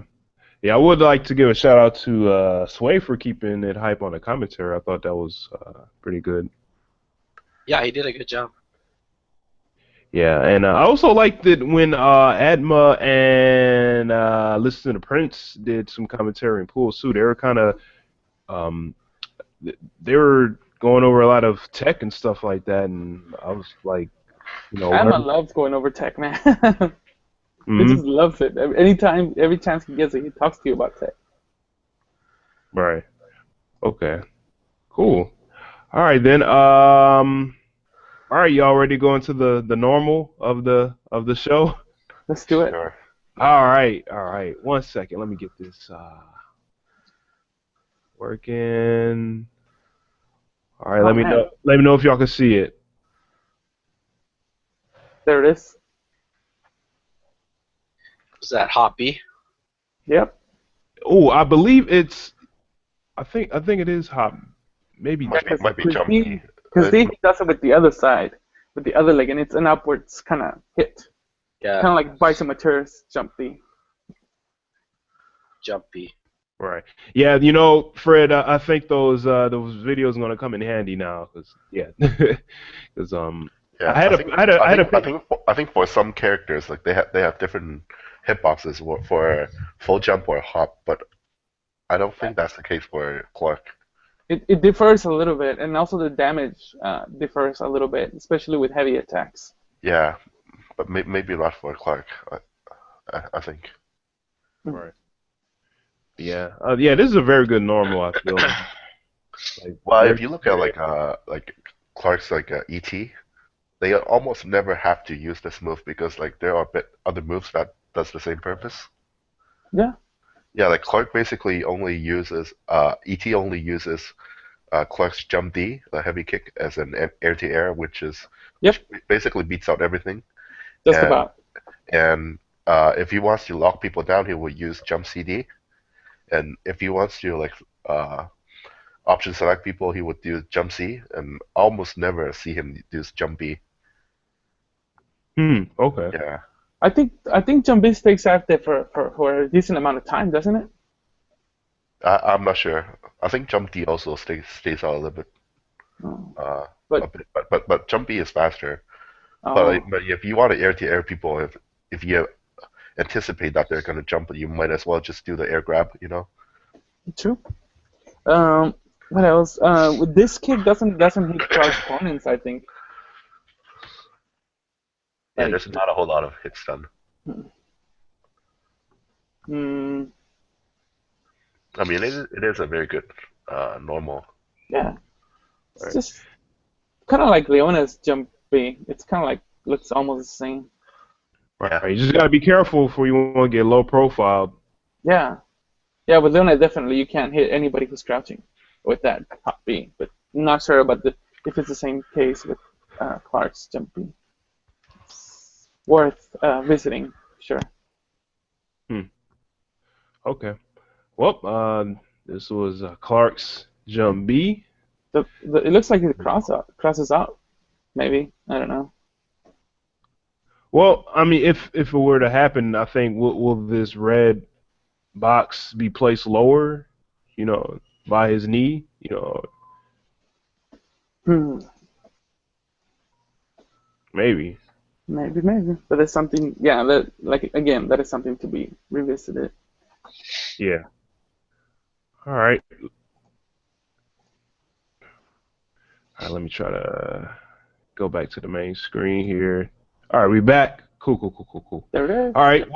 Yeah, I would like to give a shout out to Sway for keeping it hype on the commentary. I thought that was pretty good. Yeah, he did a good job. Yeah, and I also liked it when Adma and Listen to Prince did some commentary in Pool Suit. They were kind of they were going over a lot of tech and stuff like that, and I was like, Emma loves going over tech, man. He Mhm. just loves it. Every chance he gets it, he talks to you about tech. Right. Okay. Cool. All right then. All right, y'all ready to go into the normal of the show? Let's do it. Sure. All right. All right. 1 second. Let me get this working. All right. Oh, Let me man. know. Let me know if y'all can see it. There it is. Was that Hoppy? Yep. Oh, I believe it's. I think it is hot. Maybe. Might be Because jumpy. he does it with the other side, with the other leg, and it's an upwards kind of hit. Yeah, Kind of like Bison Mateus jumpy. jumpy. Right. Yeah. Fred. I think those videos are gonna come in handy now, cause yeah, cause Yeah, I had I think for some characters, like they have different hitboxes for full jump or hop, but I don't think that's the case for Clark. It differs a little bit, and also the damage differs a little bit, especially with heavy attacks. Yeah, but maybe not for Clark. I think. Right. Yeah. Yeah. This is a very good normal. I feel. Like, Well, if you look at like Clark's ET, they almost never have to use this move because like there are other moves that does the same purpose. Yeah. Yeah, like Clark basically only uses ET only uses Clark's jump D, the heavy kick, as an air to air, which basically beats out everything. Just And- about. And if he wants to lock people down, he will use jump CD. And if he wants to option select people, he would do jump C. And almost never see him use jump B. Okay. Yeah. I think Jumbin stays active for a decent amount of time, doesn't it? I'm not sure. I think jump D also stays out a little bit. Oh. A bit, but jump B is faster. Oh, But if you want to air to air people, if you anticipate that they're gonna jump, you might as well just do the air grab, true. What else? With this kick doesn't hit charge opponents, I think. Yeah, Like- there's not a whole lot of hits done. Hmm. I mean, it is a very good normal. Yeah. It's Right. just kind of like Leona's jump B. It's kind of like looks almost the same. Yeah. You just gotta be careful before you want to get low profile. Yeah. Yeah, with Leona definitely you can't hit anybody who's crouching with that hop B. But I'm not sure about if it's the same case with Clark's jump B. It's worth visiting, sure. Okay. Well, This was Clark's Jump B. It looks like it crosses out. Maybe, I don't know. Well, I mean, if it were to happen, I think will this red box be placed lower, by his knee, Hmm. maybe. Maybe. But it's something. Yeah. That is something to be revisited. Yeah. All right. All right. Let me try to go back to the main screen here. All right, we back. Cool. There it is. All right.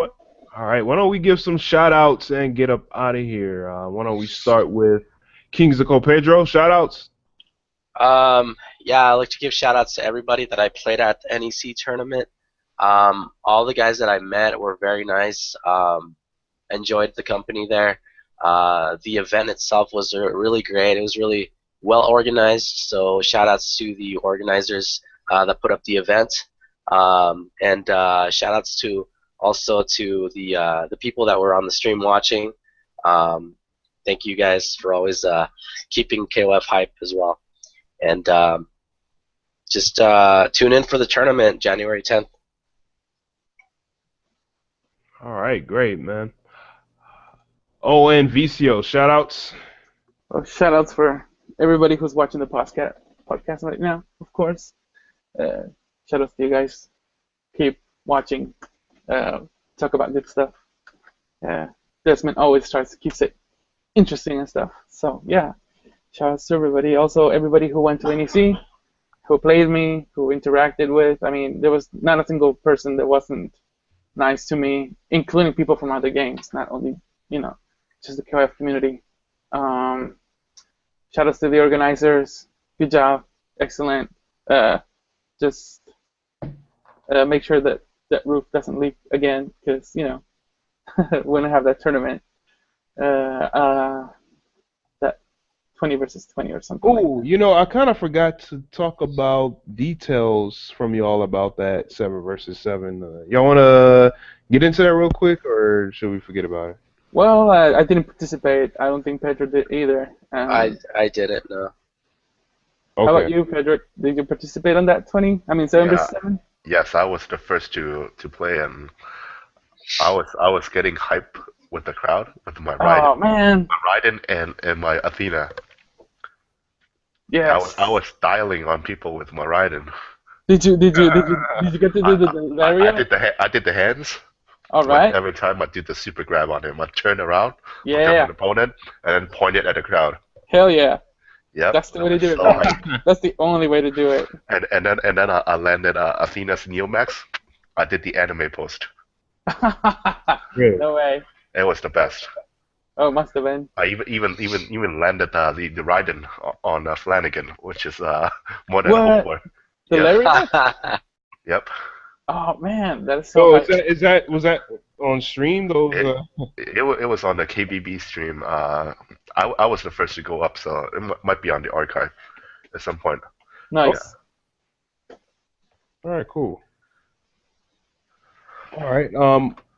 All right. Why don't we give some shout outs and get up out of here? Why don't we start with Kings of Pedro? Shout outs. Yeah, I'd like to give shout outs to everybody that I played at the NEC tournament. All the guys that I met were very nice. Enjoyed the company there. The event itself was really great. It was really well organized. So shout outs to the organizers that put up the event. And shout outs to also to the people that were on the stream watching. Thank you guys for always keeping KOF hype as well. And just tune in for the tournament January 10th. All right, great, man. Oh, and VCO, shout outs. Well, shout outs for everybody who's watching the podcast right now, of course. Shout outs to you guys. Keep watching. Talk about good stuff. Desmond always keeps it interesting and stuff. So, yeah. Shout outs to everybody. Also, everybody who went to NEC, who played me, who interacted with. I mean, there was not a single person that wasn't nice to me, including people from other games, not only, just the KOF community. Shout outs to the organizers. Good job. Excellent. Just make sure that roof doesn't leak again, because, when I have that tournament, that 20 versus 20 or something. Oh, I kind of forgot to talk about details from y'all about that 7 versus 7. Y'all want to get into that real quick, or should we forget about it? Well, I didn't participate. I don't think Pedro did either. I didn't, no. Okay. How about you, Pedro? Did you participate on that 20? I mean, 7 versus 7? Yes, I was the first to play, and I was getting hype with the crowd with my Oh, man. Raiden and my Athena. Yes. I was dialing on people with my Raiden. Did you get to do the area? I did the hands. All right. Every time I did the super grab on him, I turn around, look Yeah. at an opponent, and then point it at the crowd. Hell yeah. Yep. That's the way to do it. So hyped. That's the only way to do it. And then I landed Athena's Neomax. I did the anime post. Really? No way. It was the best. Oh, must have been. I even landed the Raiden on Flanagan, which is more than I hoped for. The Larry? Yep. Oh man, that is so. So was that on stream? Those. It was on the KBB stream. I was the first to go up, so it might be on the archive at some point. Nice. All right, cool. All right.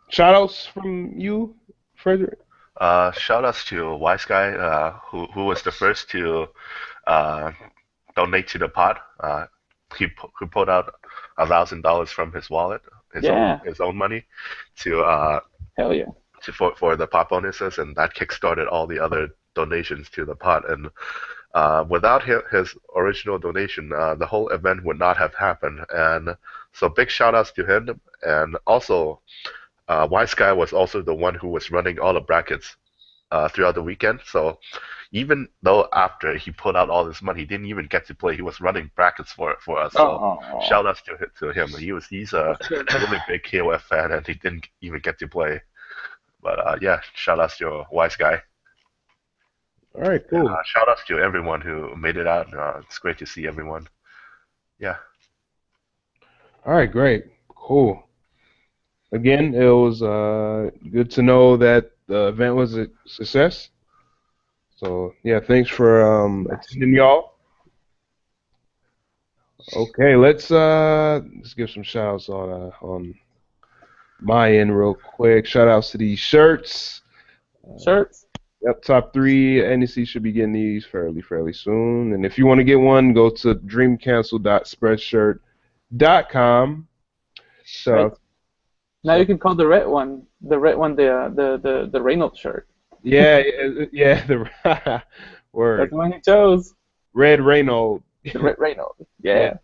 Shout outs from you, Frederick. Shout outs to Wise Guy, who was the first to donate to the pot. He pulled out $1,000 from his wallet, his own money, to Hell yeah. for the pot bonuses, and that kickstarted all the other donations to the pot. And without his original donation, the whole event would not have happened. And so big shout outs to him. And also, Wise Guy was also the one who was running all the brackets throughout the weekend. So even though after he put out all this money, he didn't even get to play. He was running brackets for us. So shout outs to him. He's a really big KOF fan, and he didn't even get to play. But yeah, shout outs to Wise Guy. All right, cool. Shout outs to everyone who made it out. It's great to see everyone. Yeah. All right, great, cool. Again, it was good to know that the event was a success. So yeah, thanks for attending, y'all. Okay, let's give some shout outs on my end real quick. Shout outs to these shirts. Shirts. Yep, top three. NEC should be getting these fairly soon. And if you want to get one, go to dreamcancel.spreadshirt.com. Shout Right. out. Now So, you can call the red one the Reynolds shirt. yeah, the That's word. the one he chose. Red Reynolds. The red Reynolds. Yeah.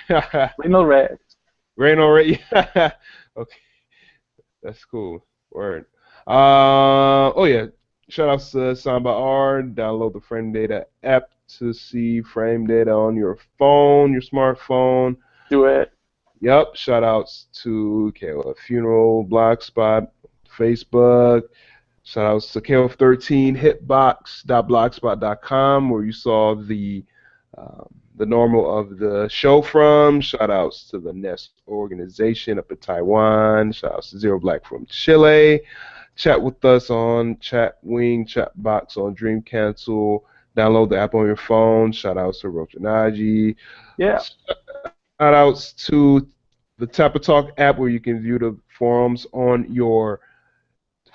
Yeah. Reynolds red. Reynolds. Okay, that's cool. Word. Oh yeah. Shout outs to Samba R. Download the Frame Data app to see frame data on your phone, your smartphone. Do it. Yep. Shout outs to KOF Funeral, Blogspot, Facebook. Shout outs to KOF13 hitbox.blogspot.com where you saw the normal of the show from. Shout outs to the Nest organization up in Taiwan. Shout outs to Zero Black from Chile. Chat with us on Chatwing, Chatbox on Dream Cancel. Download the app on your phone. Shout outs to Rochanaji. Yeah. Shout outs to the Tappa Talk app where you can view the forums on your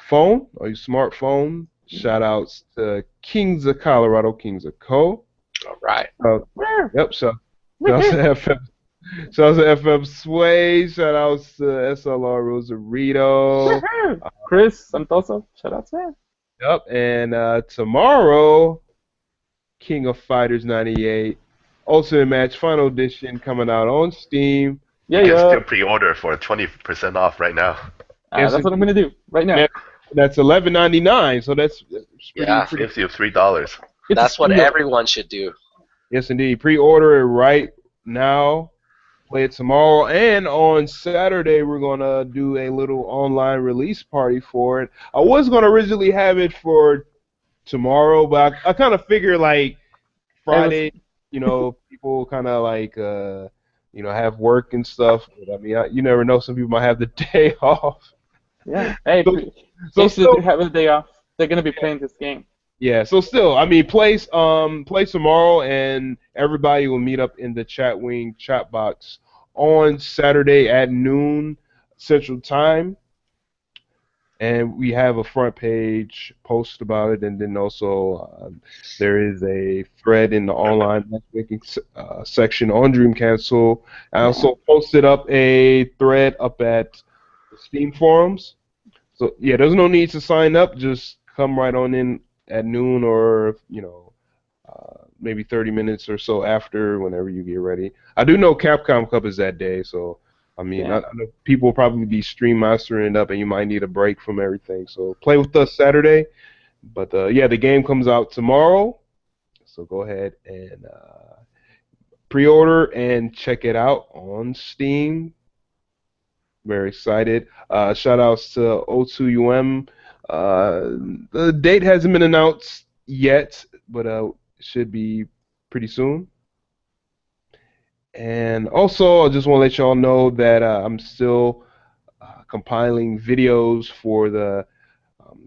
phone or your smartphone. Shout outs to Kings of Colorado, Kings of Co. All right. Yep, shout outs to FM. Shout outs to FM Sway. Shout outs to SLR Rosarito. Chris Santoso. Shout out to him. Yep, and tomorrow, King of Fighters 98 Ultimate Match Final Edition coming out on Steam. Yeah, You can yeah. still pre-order for 20% off right now. That's what I'm gonna do right now. Man, that's $11.99, so that's Yeah. pretty. Gives you $3. That's what Yeah. everyone should do. Yes, indeed. Pre-order it right now. Play it tomorrow, and on Saturday we're gonna do a little online release party for it. I was gonna originally have it for tomorrow, but I kind of figure like Friday, people kind of like have work and stuff. But I mean, you never know. Some people might have the day off. Yeah. Hey, So if still, they have a day off, they're gonna be playing this game. yeah. So still, I mean, play tomorrow, and everybody will meet up in the Chatwing chat box on Saturday at noon Central Time. And we have a front page post about it, and then also there is a thread in the online matchmaking section on Dream Cancel. I also posted up a thread up at the Steam forums. So yeah, there's no need to sign up. Just come right on in at noon, or maybe 30 minutes or so after, whenever you get ready. I do know Capcom Cup is that day, so. I mean, Yeah. I know people will probably be stream mastering it up, and you might need a break from everything. So play with us Saturday. But yeah, the game comes out tomorrow. So go ahead and pre-order and check it out on Steam. Very excited. Shout outs to O2UM. The date hasn't been announced yet, but it should be pretty soon. And also, I just want to let y'all know that I'm still compiling videos for the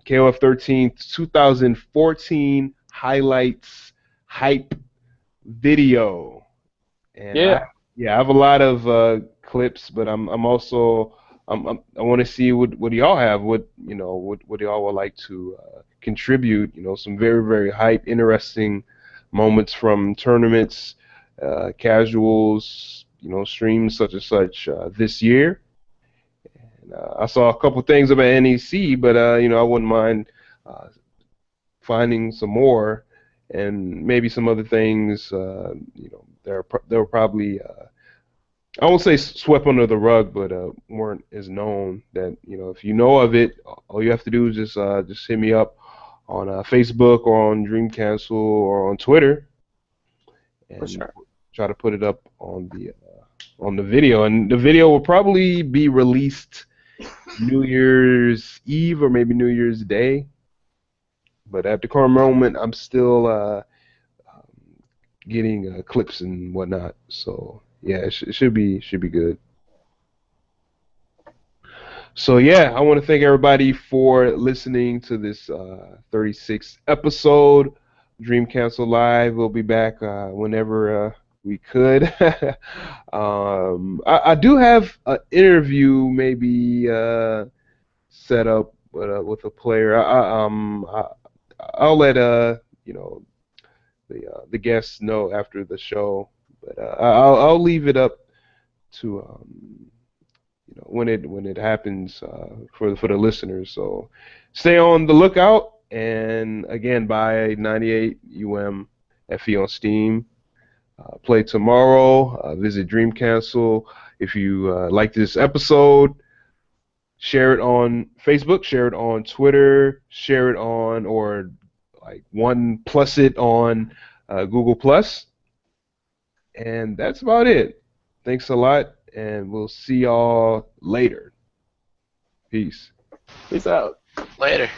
KOF13 2014 highlights hype video. And Yeah. I have a lot of clips, but I want to see what y'all have, what y'all would like to contribute. Some very hype, interesting moments from tournaments. Casuals, streams such and such this year. And I saw a couple things about NEC, but I wouldn't mind finding some more, and maybe some other things. They're probably I won't say swept under the rug, but weren't as known. That if you know of it, all you have to do is just hit me up on Facebook or on Dream Cancel or on Twitter. And For sure. try to put it up on the video, and the video will probably be released New Year's Eve or maybe New Year's Day. But at the current moment, I'm still getting clips and whatnot. So yeah, it should be good. So yeah, I want to thank everybody for listening to this 36th episode. Dream Cancel Live. We'll be back whenever we could. I do have an interview maybe set up with a player. I'll let you know, the guests know after the show, but I'll leave it up to when it happens for the listeners. So stay on the lookout, and again, buy 98 FE on Steam. Play tomorrow. Visit Dream Cancel. If you like this episode, share it on Facebook, share it on Twitter, share it on or like plus it on Google Plus, and that's about it. Thanks a lot, and we'll see y'all later. Peace. Peace out. Later.